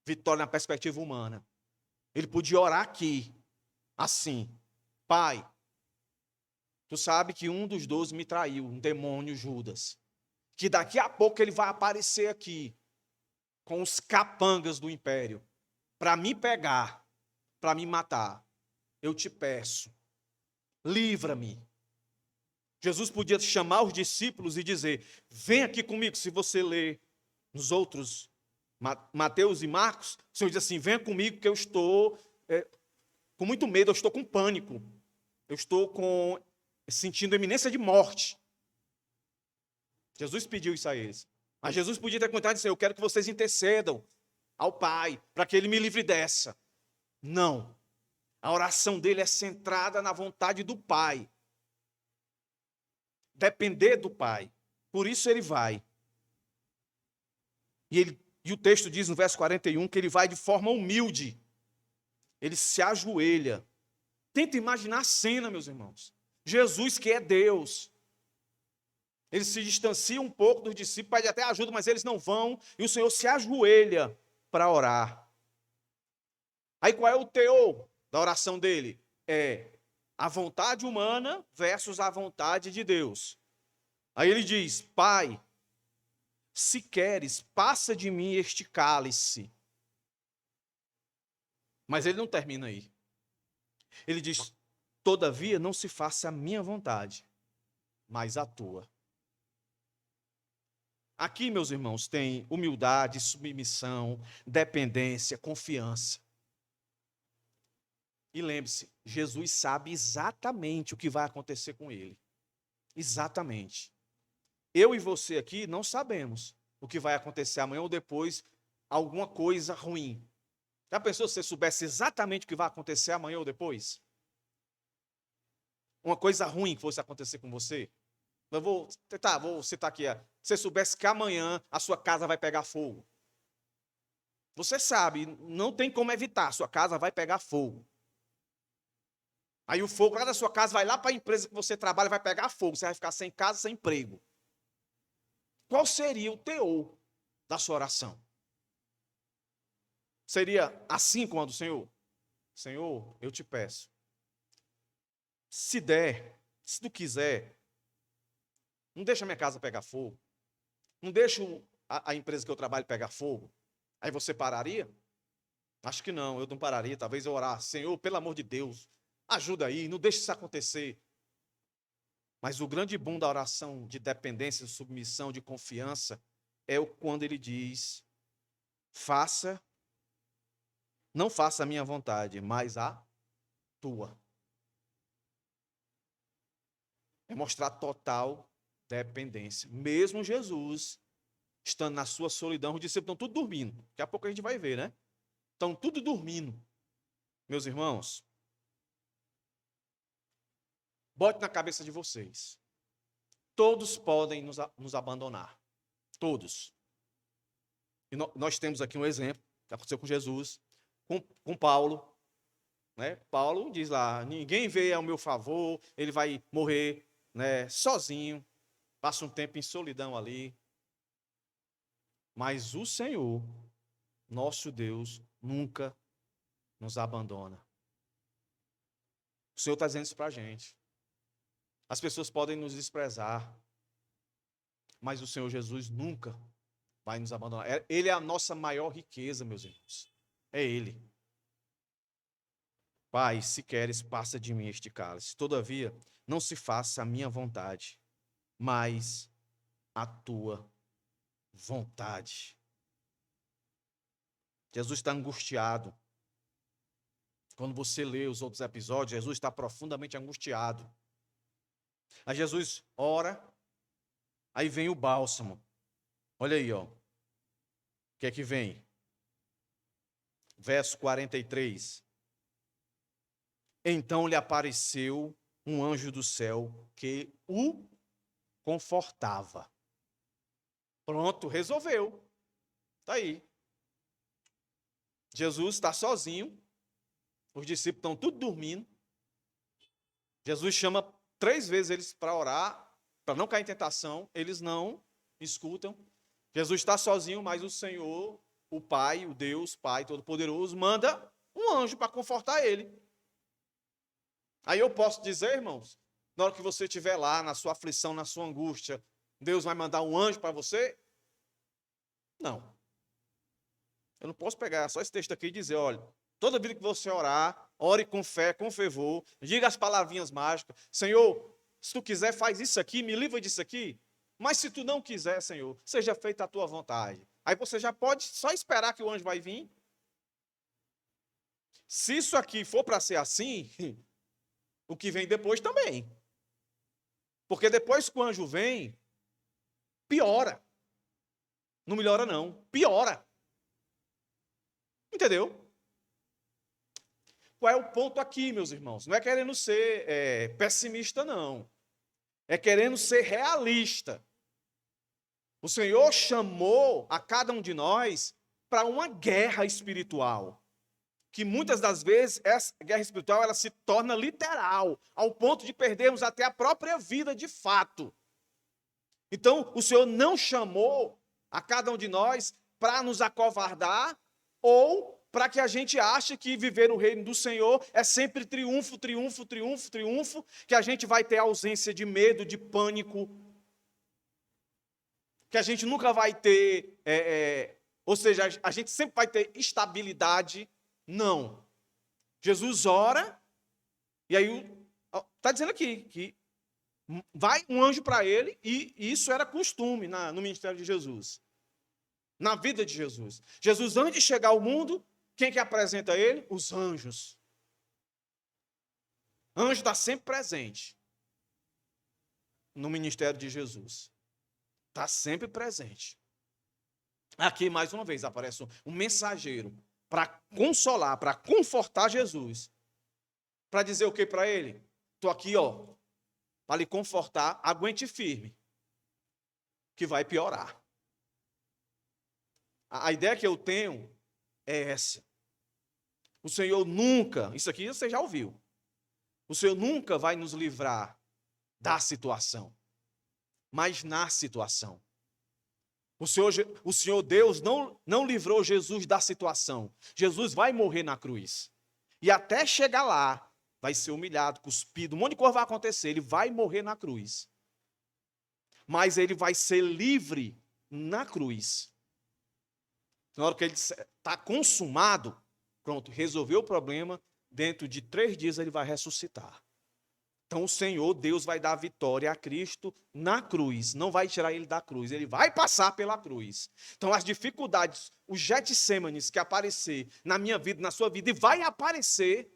Vitória na perspectiva humana. Ele podia orar aqui, assim: Pai, tu sabe que um dos 12 me traiu, um demônio, Judas. Que daqui a pouco ele vai aparecer aqui, com os capangas do império, para me pegar, para me matar. Eu te peço, livra-me. Jesus podia chamar os discípulos e dizer: vem aqui comigo. Se você ler nos outros, Mateus e Marcos, o Senhor diz assim: venha comigo que eu estou com muito medo, eu estou com pânico. Eu estou sentindo iminência de morte. Jesus pediu isso a eles. Mas Jesus podia ter contado e dizer: eu quero que vocês intercedam ao Pai, para que Ele me livre dessa. Não. A oração dele é centrada na vontade do Pai. Depender do Pai. Por isso ele vai. E o texto diz no verso 41 que ele vai de forma humilde. Ele se ajoelha. Tenta imaginar a cena, meus irmãos. Jesus, que é Deus, ele se distancia um pouco dos discípulos, pede até ajuda, mas eles não vão, e o Senhor se ajoelha para orar. Aí qual é o teor da oração dele? É a vontade humana versus a vontade de Deus. Aí ele diz: Pai, se queres, passa de mim este cálice. Mas ele não termina aí. Ele diz: todavia não se faça a minha vontade, mas a tua. Aqui, meus irmãos, tem humildade, submissão, dependência, confiança. E lembre-se, Jesus sabe exatamente o que vai acontecer com ele. Exatamente. Eu e você aqui não sabemos o que vai acontecer amanhã ou depois, alguma coisa ruim. Já pensou se você soubesse exatamente o que vai acontecer amanhã ou depois? Uma coisa ruim que fosse acontecer com você? Eu vou citar aqui. Se você soubesse que amanhã a sua casa vai pegar fogo. Você sabe, não tem como evitar, a sua casa vai pegar fogo. Aí o fogo lá da sua casa vai lá para a empresa que você trabalha, vai pegar fogo, você vai ficar sem casa, sem emprego. Qual seria o teor da sua oração? Seria assim como a do Senhor? Senhor, eu te peço, se der, se tu quiser, não deixa minha casa pegar fogo, não deixo a empresa que eu trabalho pegar fogo. Aí você pararia? Acho que não, eu não pararia. Talvez eu orasse: Senhor, pelo amor de Deus, ajuda aí, não deixe isso acontecer. Mas o grande boom da oração de dependência, de submissão, de confiança, é quando ele diz: não faça a minha vontade, mas a tua. É mostrar total dependência. Mesmo Jesus, estando na sua solidão, os discípulos estão tudo dormindo. Daqui a pouco a gente vai ver, né? Estão tudo dormindo. Meus irmãos, bote na cabeça de vocês. Todos podem nos abandonar. Todos. E nós temos aqui um exemplo que aconteceu com Jesus, com Paulo. Né? Paulo diz lá: ninguém veio ao meu favor, ele vai morrer, né, sozinho, passa um tempo em solidão ali. Mas o Senhor, nosso Deus, nunca nos abandona. O Senhor está dizendo isso para a gente. As pessoas podem nos desprezar, mas o Senhor Jesus nunca vai nos abandonar. Ele é a nossa maior riqueza, meus irmãos. É Ele. Pai, se queres, passa de mim este cálice. Todavia, não se faça a minha vontade, mas a tua vontade. Jesus está angustiado. Quando você lê os outros episódios, Jesus está profundamente angustiado. Aí Jesus ora, aí vem o bálsamo. Olha aí, ó. O que é que vem? Verso 43. Então lhe apareceu um anjo do céu que o confortava. Pronto, resolveu. Está aí. Jesus está sozinho. Os discípulos estão tudo dormindo. Jesus chama 3 vezes eles para orar, para não cair em tentação. Eles não escutam. Jesus está sozinho, mas o Senhor, o Pai, o Deus, Pai Todo-Poderoso, manda um anjo para confortar ele. Aí eu posso dizer, irmãos, na hora que você estiver lá, na sua aflição, na sua angústia, Deus vai mandar um anjo para você? Não. Eu não posso pegar só esse texto aqui e dizer: olha, toda vida que você orar, ore com fé, com fervor, diga as palavrinhas mágicas: Senhor, se tu quiser, faz isso aqui, me livra disso aqui. Mas se tu não quiser, Senhor, seja feita a tua vontade. Aí você já pode só esperar que o anjo vai vir. Se isso aqui for para ser assim, o que vem depois também. Porque depois que o anjo vem, piora. Não melhora não, piora. Entendeu? Qual é o ponto aqui, meus irmãos? Não é querendo ser pessimista, não. É querendo ser realista. O Senhor chamou a cada um de nós para uma guerra espiritual. Que muitas das vezes essa guerra espiritual ela se torna literal, ao ponto de perdermos até a própria vida de fato. Então, o Senhor não chamou a cada um de nós para nos acovardar ou para que a gente ache que viver no reino do Senhor é sempre triunfo, triunfo, triunfo, triunfo, que a gente vai ter ausência de medo, de pânico, que a gente nunca vai ter, ou seja, a gente sempre vai ter estabilidade. Não. Jesus ora, e aí está dizendo aqui que vai um anjo para ele, e isso era costume no ministério de Jesus, na vida de Jesus. Jesus, antes de chegar ao mundo, quem que apresenta ele? Os anjos. Anjo está sempre presente no ministério de Jesus. Está sempre presente. Aqui, mais uma vez, aparece um mensageiro para consolar, para confortar Jesus. Para dizer o que para ele? Estou aqui, ó, para lhe confortar, aguente firme, que vai piorar. A ideia que eu tenho é essa. O Senhor nunca, isso aqui você já ouviu, o Senhor nunca vai nos livrar da situação, mas na situação. O Senhor Deus não livrou Jesus da situação. Jesus vai morrer na cruz. E até chegar lá, vai ser humilhado, cuspido, um monte de coisa vai acontecer. Ele vai morrer na cruz. Mas ele vai ser livre na cruz. Na hora que ele disse, está consumado, pronto, resolveu o problema, dentro de 3 dias ele vai ressuscitar. Então o Senhor, Deus, vai dar vitória a Cristo na cruz, não vai tirar ele da cruz, ele vai passar pela cruz. Então as dificuldades, os Getsêmanes que aparecer na minha vida, na sua vida, e vai aparecer,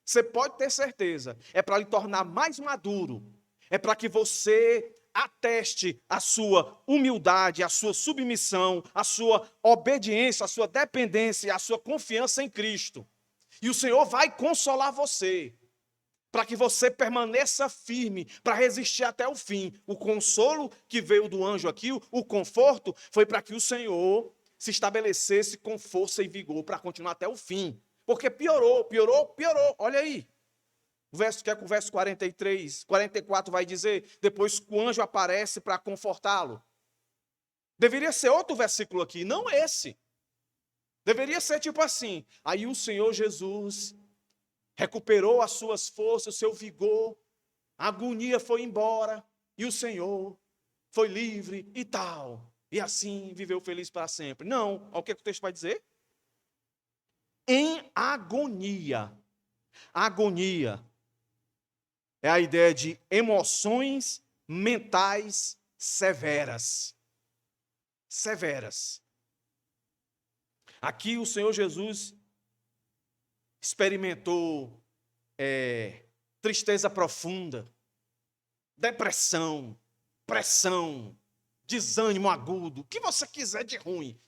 você pode ter certeza, é para lhe tornar mais maduro, é para que você ateste a sua humildade, a sua submissão, a sua obediência, a sua dependência, a sua confiança em Cristo. E o Senhor vai consolar você, para que você permaneça firme, para resistir até o fim. O consolo que veio do anjo aqui, o conforto, foi para que o Senhor se estabelecesse com força e vigor para continuar até o fim. Porque piorou. Olha aí. O verso que é com o verso 43, 44 vai dizer, depois que o anjo aparece para confortá-lo. Deveria ser outro versículo aqui, não esse. Deveria ser tipo assim, aí o Senhor Jesus recuperou as suas forças, o seu vigor, a agonia foi embora, e o Senhor foi livre e tal. E assim viveu feliz para sempre. Não, olha o que o texto vai dizer. Em agonia. Agonia é a ideia de emoções mentais severas. Severas. Aqui o Senhor Jesus experimentou tristeza profunda, depressão, pressão, desânimo agudo, o que você quiser de ruim.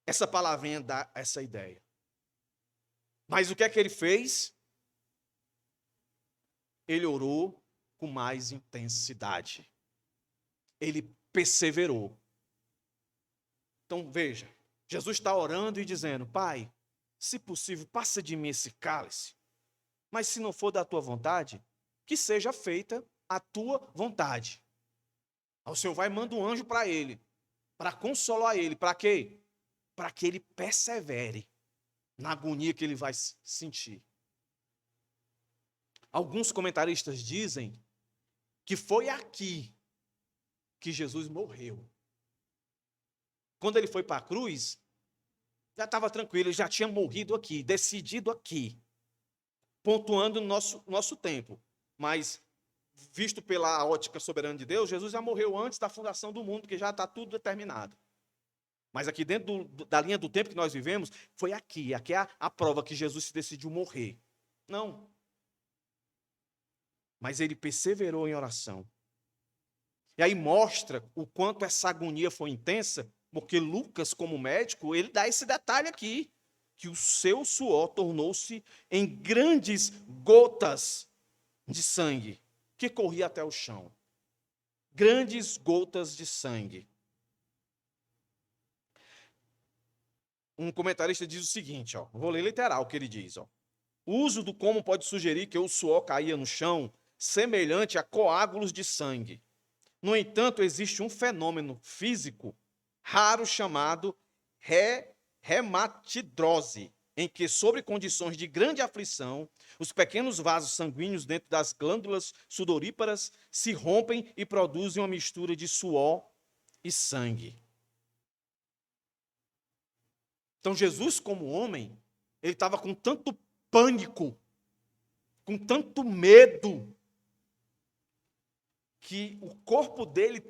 Essa palavrinha dá essa ideia. Mas o que é que ele fez? Ele orou com mais intensidade. Ele perseverou. Então, veja, Jesus está orando e dizendo, Pai, se possível, passa de mim esse cálice, mas se não for da tua vontade, que seja feita a tua vontade. Aí o Senhor vai e manda um anjo para ele, para consolar ele, para quê? Para que ele persevere na agonia que ele vai sentir. Alguns comentaristas dizem que foi aqui que Jesus morreu. Quando ele foi para a cruz, já estava tranquilo, ele já tinha morrido aqui, decidido aqui, pontuando no nosso tempo. Mas, visto pela ótica soberana de Deus, Jesus já morreu antes da fundação do mundo, porque já está tudo determinado. Mas aqui dentro da linha do tempo que nós vivemos, foi aqui é a prova que Jesus se decidiu morrer. Não. Mas ele perseverou em oração. E aí mostra o quanto essa agonia foi intensa, porque Lucas, como médico, ele dá esse detalhe aqui, que o seu suor tornou-se em grandes gotas de sangue, que corria até o chão. Grandes gotas de sangue. Um comentarista diz o seguinte, vou ler literal o que ele diz. O uso do como pode sugerir que o suor caía no chão, semelhante a coágulos de sangue. No entanto, existe um fenômeno físico raro chamado hematidrose, em que, sob condições de grande aflição, os pequenos vasos sanguíneos dentro das glândulas sudoríparas se rompem e produzem uma mistura de suor e sangue. Então, Jesus, como homem, ele estava com tanto pânico, com tanto medo, que o corpo dele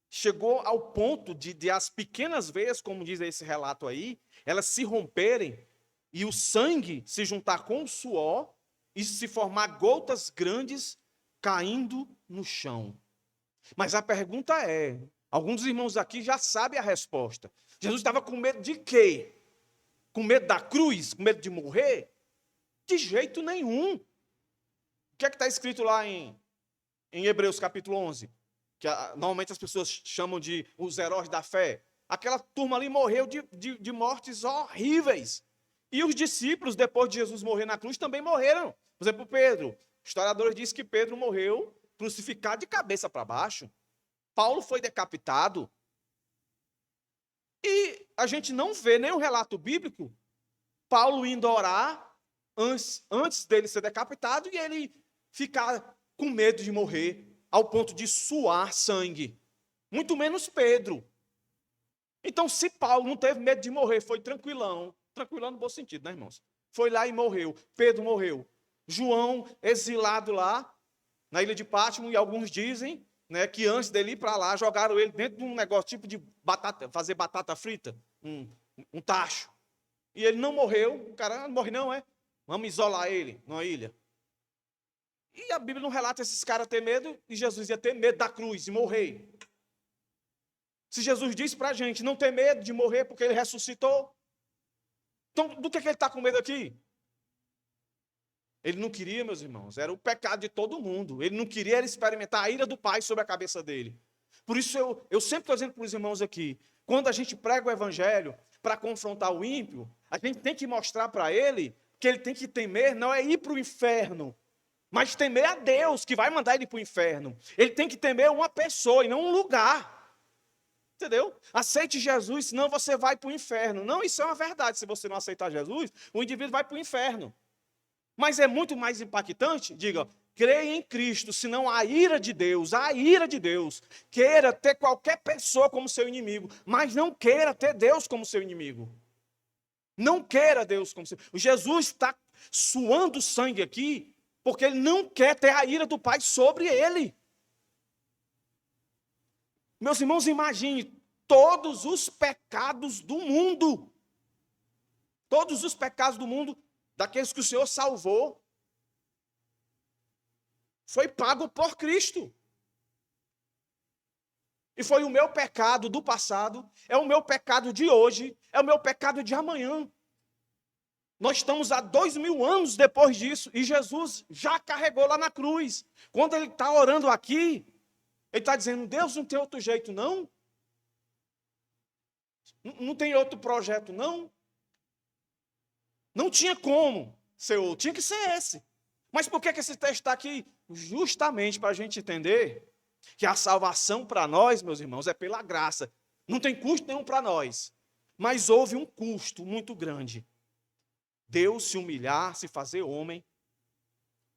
chegou ao ponto de as pequenas veias, como diz esse relato aí, elas se romperem e o sangue se juntar com o suor e se formar gotas grandes caindo no chão. Mas a pergunta é, alguns irmãos aqui já sabem a resposta. Jesus estava com medo de quê? Com medo da cruz? Com medo de morrer? De jeito nenhum. O que é que está escrito lá em Hebreus capítulo 11? Que normalmente as pessoas chamam de os heróis da fé. Aquela turma ali morreu de mortes horríveis. E os discípulos, depois de Jesus morrer na cruz, também morreram. Por exemplo, Pedro. Historiadores dizem que Pedro morreu crucificado de cabeça para baixo. Paulo foi decapitado. E a gente não vê nenhum relato bíblico Paulo indo orar antes dele ser decapitado e ele ficar com medo de morrer ao ponto de suar sangue. Muito menos Pedro. Então, se Paulo não teve medo de morrer, foi tranquilão, tranquilão no bom sentido, né, irmãos? Foi lá e morreu. Pedro morreu. João, exilado lá, na ilha de Pátimo, e alguns dizem, né, que antes dele ir para lá, jogaram ele dentro de um negócio tipo de batata, fazer batata frita, um tacho. E ele não morreu, o cara não morre não, é? Vamos isolar ele numa ilha. E a Bíblia não relata esses caras ter medo, e Jesus ia ter medo da cruz e morrer. Se Jesus disse para a gente não ter medo de morrer porque ele ressuscitou, então do que ele está com medo aqui? Ele não queria, meus irmãos, era o pecado de todo mundo. Ele não queria experimentar a ira do Pai sobre a cabeça dele. Por isso eu sempre estou dizendo para os irmãos aqui, quando a gente prega o evangelho para confrontar o ímpio, a gente tem que mostrar para ele que ele tem que temer, não é ir para o inferno, mas temer a Deus, que vai mandar ele para o inferno. Ele tem que temer uma pessoa e não um lugar. Entendeu? Aceite Jesus, senão você vai para o inferno. Não, isso é uma verdade. Se você não aceitar Jesus, o indivíduo vai para o inferno. Mas é muito mais impactante, diga, creia em Cristo, senão a ira de Deus, queira ter qualquer pessoa como seu inimigo, mas não queira ter Deus como seu inimigo. Não queira Deus como seu inimigo. Jesus está suando sangue aqui, porque ele não quer ter a ira do Pai sobre ele. Meus irmãos, imagine todos os pecados do mundo. Todos os pecados do mundo, daqueles que o Senhor salvou, foi pago por Cristo. E foi o meu pecado do passado, é o meu pecado de hoje, é o meu pecado de amanhã. Nós estamos há 2000 anos depois disso, e Jesus já carregou lá na cruz. Quando ele está orando aqui, ele está dizendo, Deus, não tem outro jeito, não? Não tem outro projeto, não? Não tinha como ser outro, tinha que ser esse. Mas por que esse texto está aqui? Justamente para a gente entender que a salvação para nós, meus irmãos, é pela graça. Não tem custo nenhum para nós. Mas houve um custo muito grande. Deus se humilhar, se fazer homem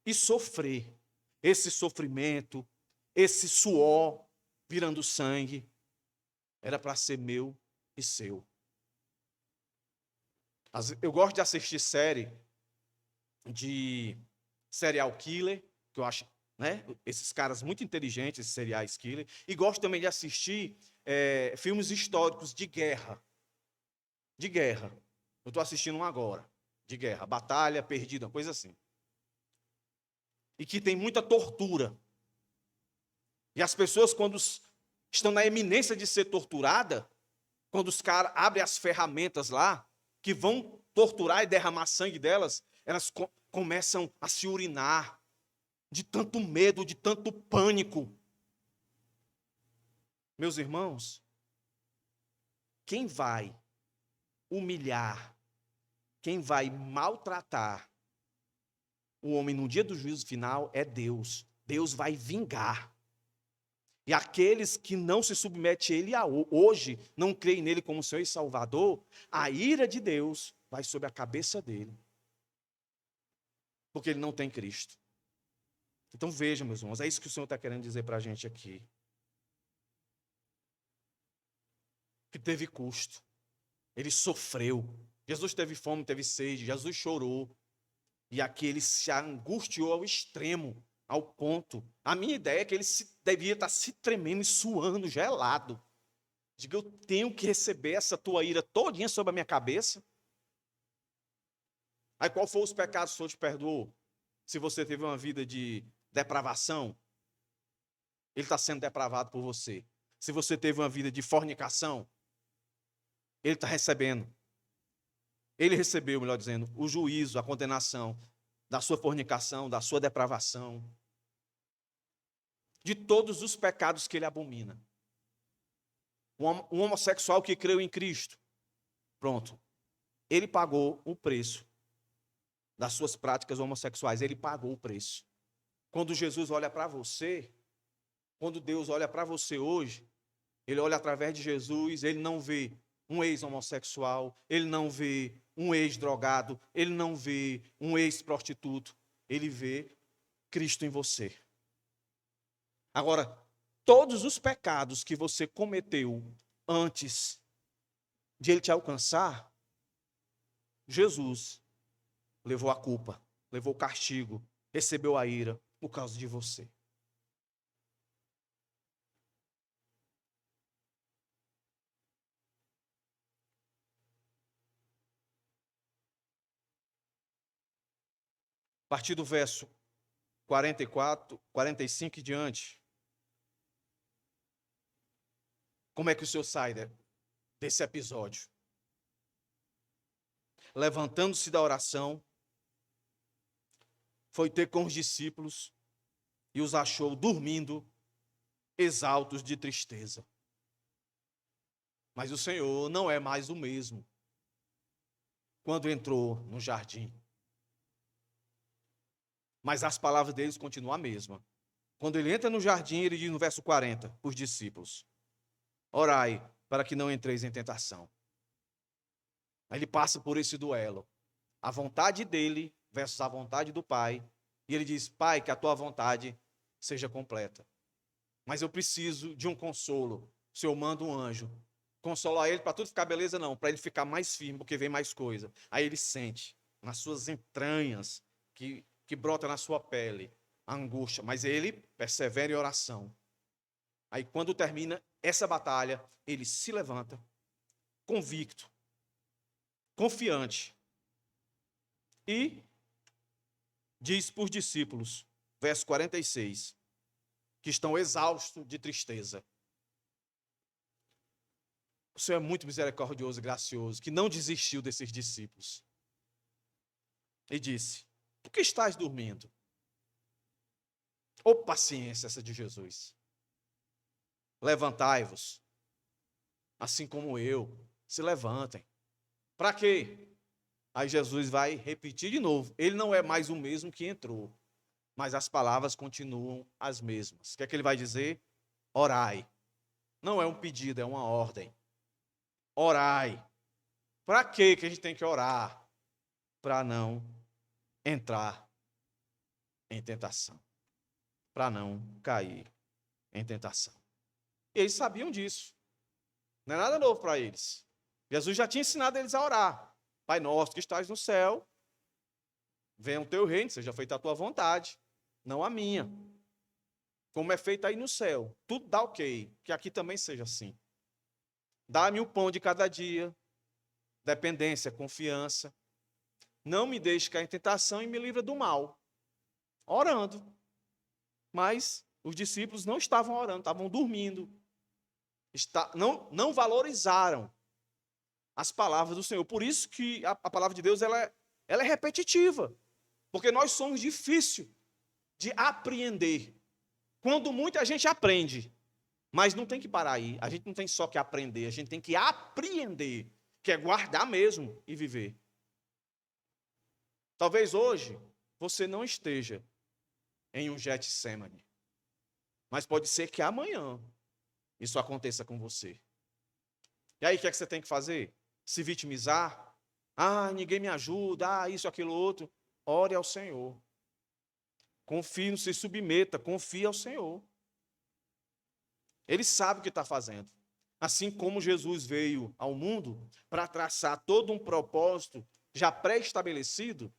e sofrer. Esse sofrimento, esse suor virando sangue, era para ser meu e seu. Eu gosto de assistir série de serial killer, que eu acho, né, esses caras muito inteligentes, esses serial killer, e gosto também de assistir filmes históricos de guerra. De guerra. Eu estou assistindo um agora, de guerra, batalha perdida, coisa assim. E que tem muita tortura. E as pessoas, quando estão na eminência de ser torturada, quando os caras abrem as ferramentas lá, que vão torturar e derramar sangue delas, elas começam a se urinar, de tanto medo, de tanto pânico. Meus irmãos, quem vai humilhar, quem vai maltratar o homem no dia do juízo final é Deus. Deus vai vingar. E aqueles que não se submetem a Ele hoje, não creem nele como Senhor e Salvador, a ira de Deus vai sobre a cabeça dele. Porque ele não tem Cristo. Então veja, meus irmãos, é isso que o Senhor está querendo dizer para a gente aqui. Que teve custo. Ele sofreu. Jesus teve fome, teve sede. Jesus chorou. E aqui ele se angustiou ao extremo. Ao ponto, a minha ideia é que ele devia estar se tremendo e suando, gelado. Diga, eu tenho que receber essa tua ira todinha sobre a minha cabeça. Aí qual foi os pecados que o Senhor te perdoou? Se você teve uma vida de depravação, ele está sendo depravado por você. Se você teve uma vida de fornicação, ele está recebendo. Ele recebeu, melhor dizendo, o juízo, a condenação da sua fornicação, da sua depravação, de todos os pecados que ele abomina. Um homossexual que creu em Cristo, pronto, ele pagou o preço das suas práticas homossexuais, ele pagou o preço. Quando Jesus olha para você, quando Deus olha para você hoje, ele olha através de Jesus, ele não vê um ex-homossexual, ele não vê um ex-drogado, ele não vê um ex-prostituto, ele vê Cristo em você. Agora, Todos os pecados que você cometeu antes de ele te alcançar, Jesus levou a culpa, levou o castigo, recebeu a ira por causa de você. A partir do verso 44, 45 e diante, como é que o senhor sai desse episódio? Levantando-se da oração, foi ter com os discípulos e os achou dormindo, exaustos de tristeza. Mas o Senhor não é mais o mesmo quando entrou no jardim. Mas as palavras deles continuam a mesma. Quando ele entra no jardim, ele diz no verso 40, para os discípulos: orai para que não entreis em tentação. Aí ele passa por esse duelo. A vontade dele versus a vontade do Pai. E ele diz: Pai, que a tua vontade seja completa. Mas eu preciso de um consolo. O Senhor manda um anjo. Consolar ele para tudo ficar beleza, não. Para ele ficar mais firme, porque vem mais coisa. Aí ele sente nas suas entranhas, que brota na sua pele, a angústia. Mas ele persevera em oração. Aí quando termina essa batalha, ele se levanta, convicto, confiante. E diz para os discípulos, verso 46, que estão exaustos de tristeza: o Senhor é muito misericordioso e gracioso, que não desistiu desses discípulos. E disse: por que estás dormindo? Ô paciência essa de Jesus. Levantai-vos, assim como eu, se levantem. Para quê? Aí Jesus vai repetir de novo. Ele não é mais o mesmo que entrou, mas as palavras continuam as mesmas. O que é que ele vai dizer? Orai. Não é um pedido, é uma ordem. Orai. Para quê que a gente tem que orar? Para não entrar em tentação. Para não cair em tentação. E eles sabiam disso. Não é nada novo para eles. Jesus já tinha ensinado eles a orar. Pai nosso que estás no céu, venha o teu reino, seja feita a tua vontade, não a minha. Como é feito aí no céu. Tudo dá ok, que aqui também seja assim. Dá-me o pão de cada dia, dependência, confiança. Não me deixe cair em tentação e me livra do mal. Orando. Mas os discípulos não estavam orando, estavam dormindo. Não valorizaram as palavras do Senhor. Por isso que a palavra de Deus ela é repetitiva. Porque nós somos difíceis de apreender. Quando muita gente aprende, mas não tem que parar aí. A gente não tem só que aprender, a gente tem que apreender, que é guardar mesmo e viver. Talvez hoje você não esteja em um Getsemane, mas pode ser que amanhã isso aconteça com você. E aí o que é que você tem que fazer? Se vitimizar? Ah, ninguém me ajuda, isso, aquilo, outro. Ore ao Senhor. Confie, não se submeta, confie ao Senhor. Ele sabe o que está fazendo. Assim como Jesus veio ao mundo para traçar todo um propósito já pré-estabelecido,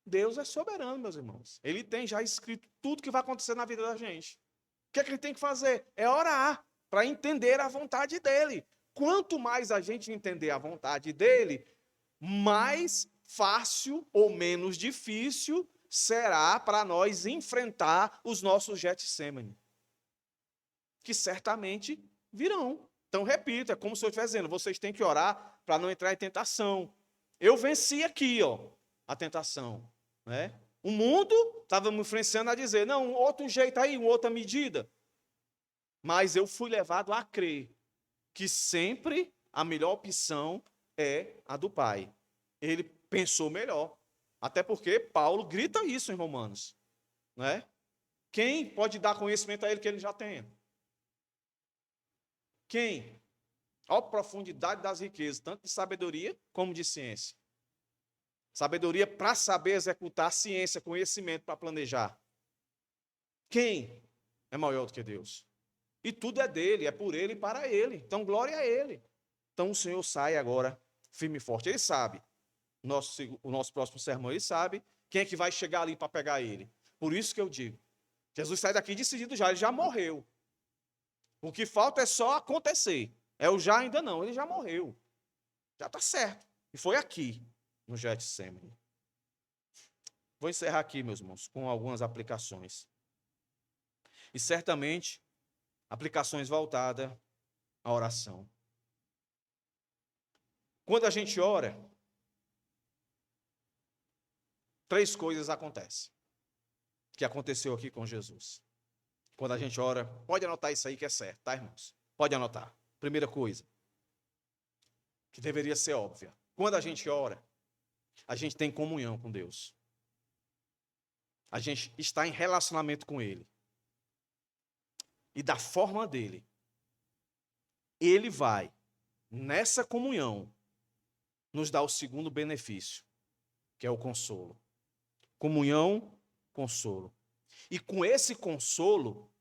Deus é soberano, meus irmãos. Ele tem já escrito tudo que vai acontecer na vida da gente. O que é que ele tem que fazer? É orar para entender a vontade dele. Quanto mais a gente entender a vontade dele, mais fácil ou menos difícil será para nós enfrentar os nossos Getsemane, que certamente virão. Então, repito, é como se eu estivesse dizendo, vocês têm que orar para não entrar em tentação. Eu venci aqui, a tentação. Né? O mundo estava me influenciando a dizer, não, um outro jeito aí, uma outra medida. Mas eu fui levado a crer que sempre a melhor opção é a do Pai. Ele pensou melhor. Até porque Paulo grita isso em Romanos. Né? Quem pode dar conhecimento a ele que ele já tenha? Quem? A profundidade das riquezas, tanto de sabedoria como de ciência. Sabedoria para saber executar, ciência, conhecimento para planejar. Quem? é maior do que Deus. E tudo é dele, é por ele e para ele. Então, glória a ele. Então, o Senhor sai agora firme e forte. Ele sabe, o nosso próximo sermão, ele sabe quem é que vai chegar ali para pegar ele. Por isso que eu digo, Jesus sai daqui decidido já, ele já morreu. O que falta é só acontecer. É o já ainda não, ele já morreu. Já está certo. E foi aqui, no Getsemane. Vou encerrar aqui, meus irmãos, com algumas aplicações. E certamente, aplicações voltadas à oração. Quando a gente ora, 3 coisas acontecem. Que aconteceu aqui com Jesus. Quando a gente ora, pode anotar isso aí que é certo, tá, irmãos? Pode anotar. Primeira coisa, que deveria ser óbvia. Quando a gente ora, a gente tem comunhão com Deus. A gente está em relacionamento com Ele. E da forma dele, Ele vai, nessa comunhão, nos dar o segundo benefício, que é o consolo. Comunhão, consolo. E com esse consolo,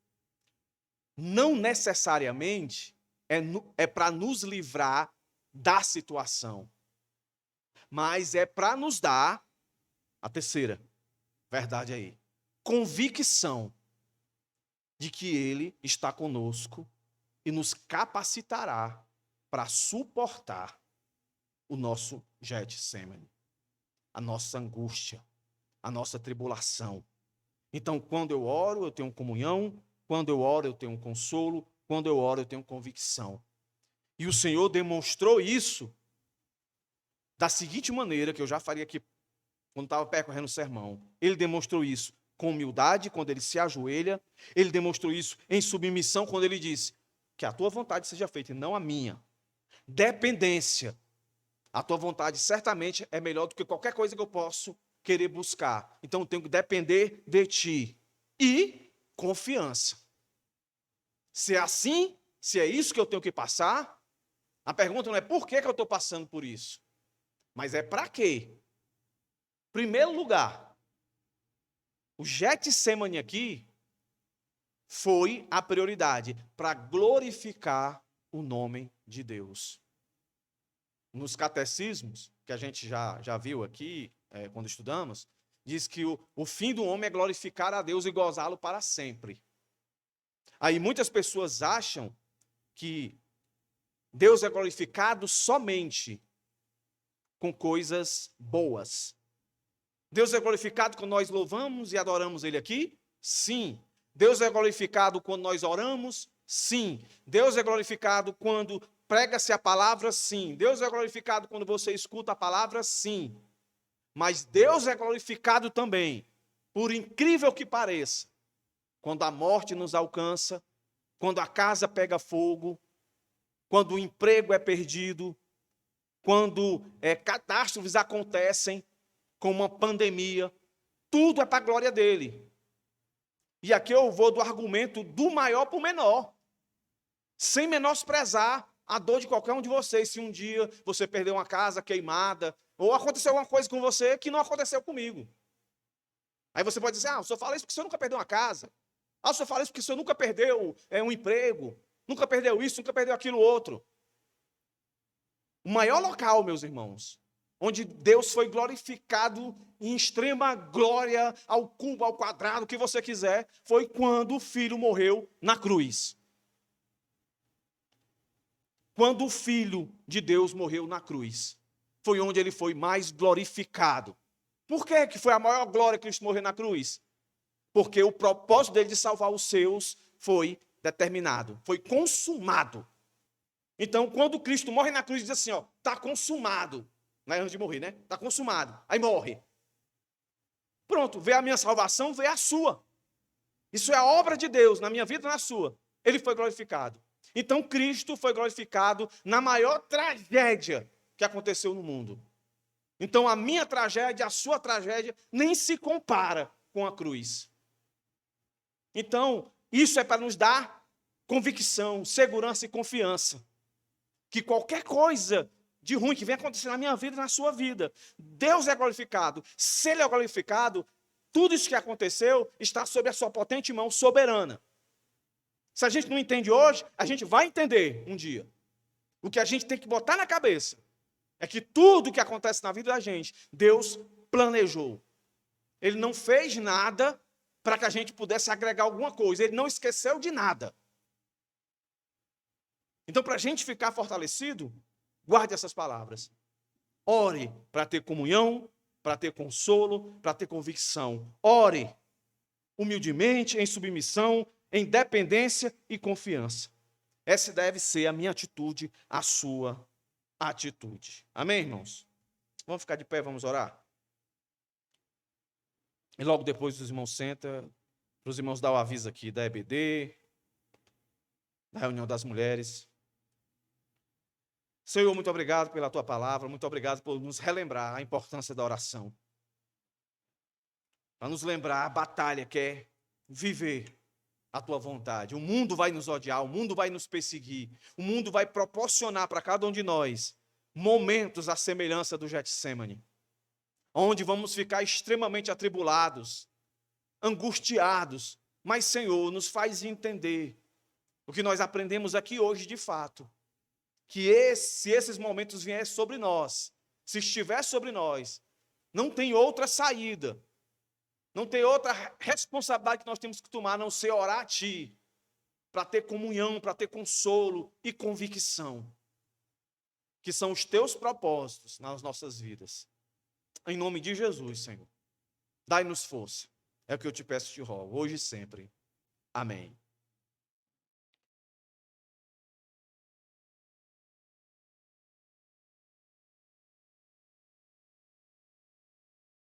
não necessariamente é para nos livrar da situação, mas é para nos dar, a terceira verdade aí, convicção de que Ele está conosco e nos capacitará para suportar o nosso Getsemane, a nossa angústia, a nossa tribulação. Então, quando eu oro, eu tenho comunhão, quando eu oro, eu tenho consolo, quando eu oro, eu tenho convicção. E o Senhor demonstrou isso da seguinte maneira, que eu já faria aqui quando estava percorrendo o sermão. Ele demonstrou isso com humildade, quando ele se ajoelha. Ele demonstrou isso em submissão, quando ele disse que a tua vontade seja feita e não a minha. Dependência. A tua vontade certamente é melhor do que qualquer coisa que eu posso querer buscar. Então eu tenho que depender de ti. E confiança. Se é assim, se é isso que eu tenho que passar, a pergunta não é por que eu estou passando por isso, mas é para quê? Primeiro lugar, o Getsemane aqui foi a prioridade para glorificar o nome de Deus. Nos catecismos, que a gente já viu aqui, quando estudamos, diz que o fim do homem é glorificar a Deus e gozá-lo para sempre. Aí muitas pessoas acham que Deus é glorificado somente com coisas boas. Deus é glorificado quando nós louvamos e adoramos Ele aqui? Sim. Deus é glorificado quando nós oramos? Sim. Deus é glorificado quando prega-se a palavra? Sim. Deus é glorificado quando você escuta a palavra? Sim. Mas Deus é glorificado também, por incrível que pareça, quando a morte nos alcança, quando a casa pega fogo, quando o emprego é perdido, quando catástrofes acontecem, como uma pandemia, tudo é para a glória dele. E aqui eu vou do argumento do maior para o menor, sem menosprezar a dor de qualquer um de vocês. Se um dia você perdeu uma casa queimada, ou aconteceu alguma coisa com você que não aconteceu comigo. Aí você pode dizer, o senhor fala isso porque o senhor nunca perdeu uma casa. O senhor fala isso porque o senhor nunca perdeu um emprego, nunca perdeu isso, nunca perdeu aquilo outro. O maior local, meus irmãos, onde Deus foi glorificado em extrema glória, ao cubo, ao quadrado, o que você quiser, foi quando o Filho morreu na cruz. Quando o Filho de Deus morreu na cruz, foi onde ele foi mais glorificado. Por que foi a maior glória que Cristo morreu na cruz? Porque o propósito dele de salvar os seus foi determinado, foi consumado. Então, quando Cristo morre na cruz, diz assim, está consumado. Não é antes de morrer, né? Está consumado. Aí morre. Pronto, vê a minha salvação, vê a sua. Isso é a obra de Deus, na minha vida e na sua. Ele foi glorificado. Então, Cristo foi glorificado na maior tragédia que aconteceu no mundo. Então, a minha tragédia, a sua tragédia, nem se compara com a cruz. Então, isso é para nos dar convicção, segurança e confiança. Que qualquer coisa de ruim que venha acontecer na minha vida e na sua vida, Deus é glorificado. Se Ele é glorificado, tudo isso que aconteceu está sob a sua potente mão soberana. Se a gente não entende hoje, a gente vai entender um dia. O que a gente tem que botar na cabeça é que tudo que acontece na vida da gente, Deus planejou. Ele não fez nada para que a gente pudesse agregar alguma coisa. Ele não esqueceu de nada. Então, para a gente ficar fortalecido, guarde essas palavras. Ore para ter comunhão, para ter consolo, para ter convicção. Ore humildemente, em submissão, em dependência e confiança. Essa deve ser a minha atitude, a sua atitude. Amém, irmãos? Vamos ficar de pé, vamos orar? E logo depois os irmãos sentam, para os irmãos dar o aviso aqui da EBD, da reunião das mulheres. Senhor, muito obrigado pela tua palavra, muito obrigado por nos relembrar a importância da oração. Para nos lembrar a batalha que é viver a tua vontade. O mundo vai nos odiar, o mundo vai nos perseguir, o mundo vai proporcionar para cada um de nós momentos à semelhança do Getsemane, onde vamos ficar extremamente atribulados, angustiados, mas, Senhor, nos faz entender o que nós aprendemos aqui hoje de fato, que se esses momentos vierem sobre nós, se estiver sobre nós, não tem outra saída, não tem outra responsabilidade que nós temos que tomar, a não ser orar a Ti, para ter comunhão, para ter consolo e convicção, que são os Teus propósitos nas nossas vidas. Em nome de Jesus, Senhor, dai-nos força. É o que eu te peço e te rogo, hoje e sempre. Amém.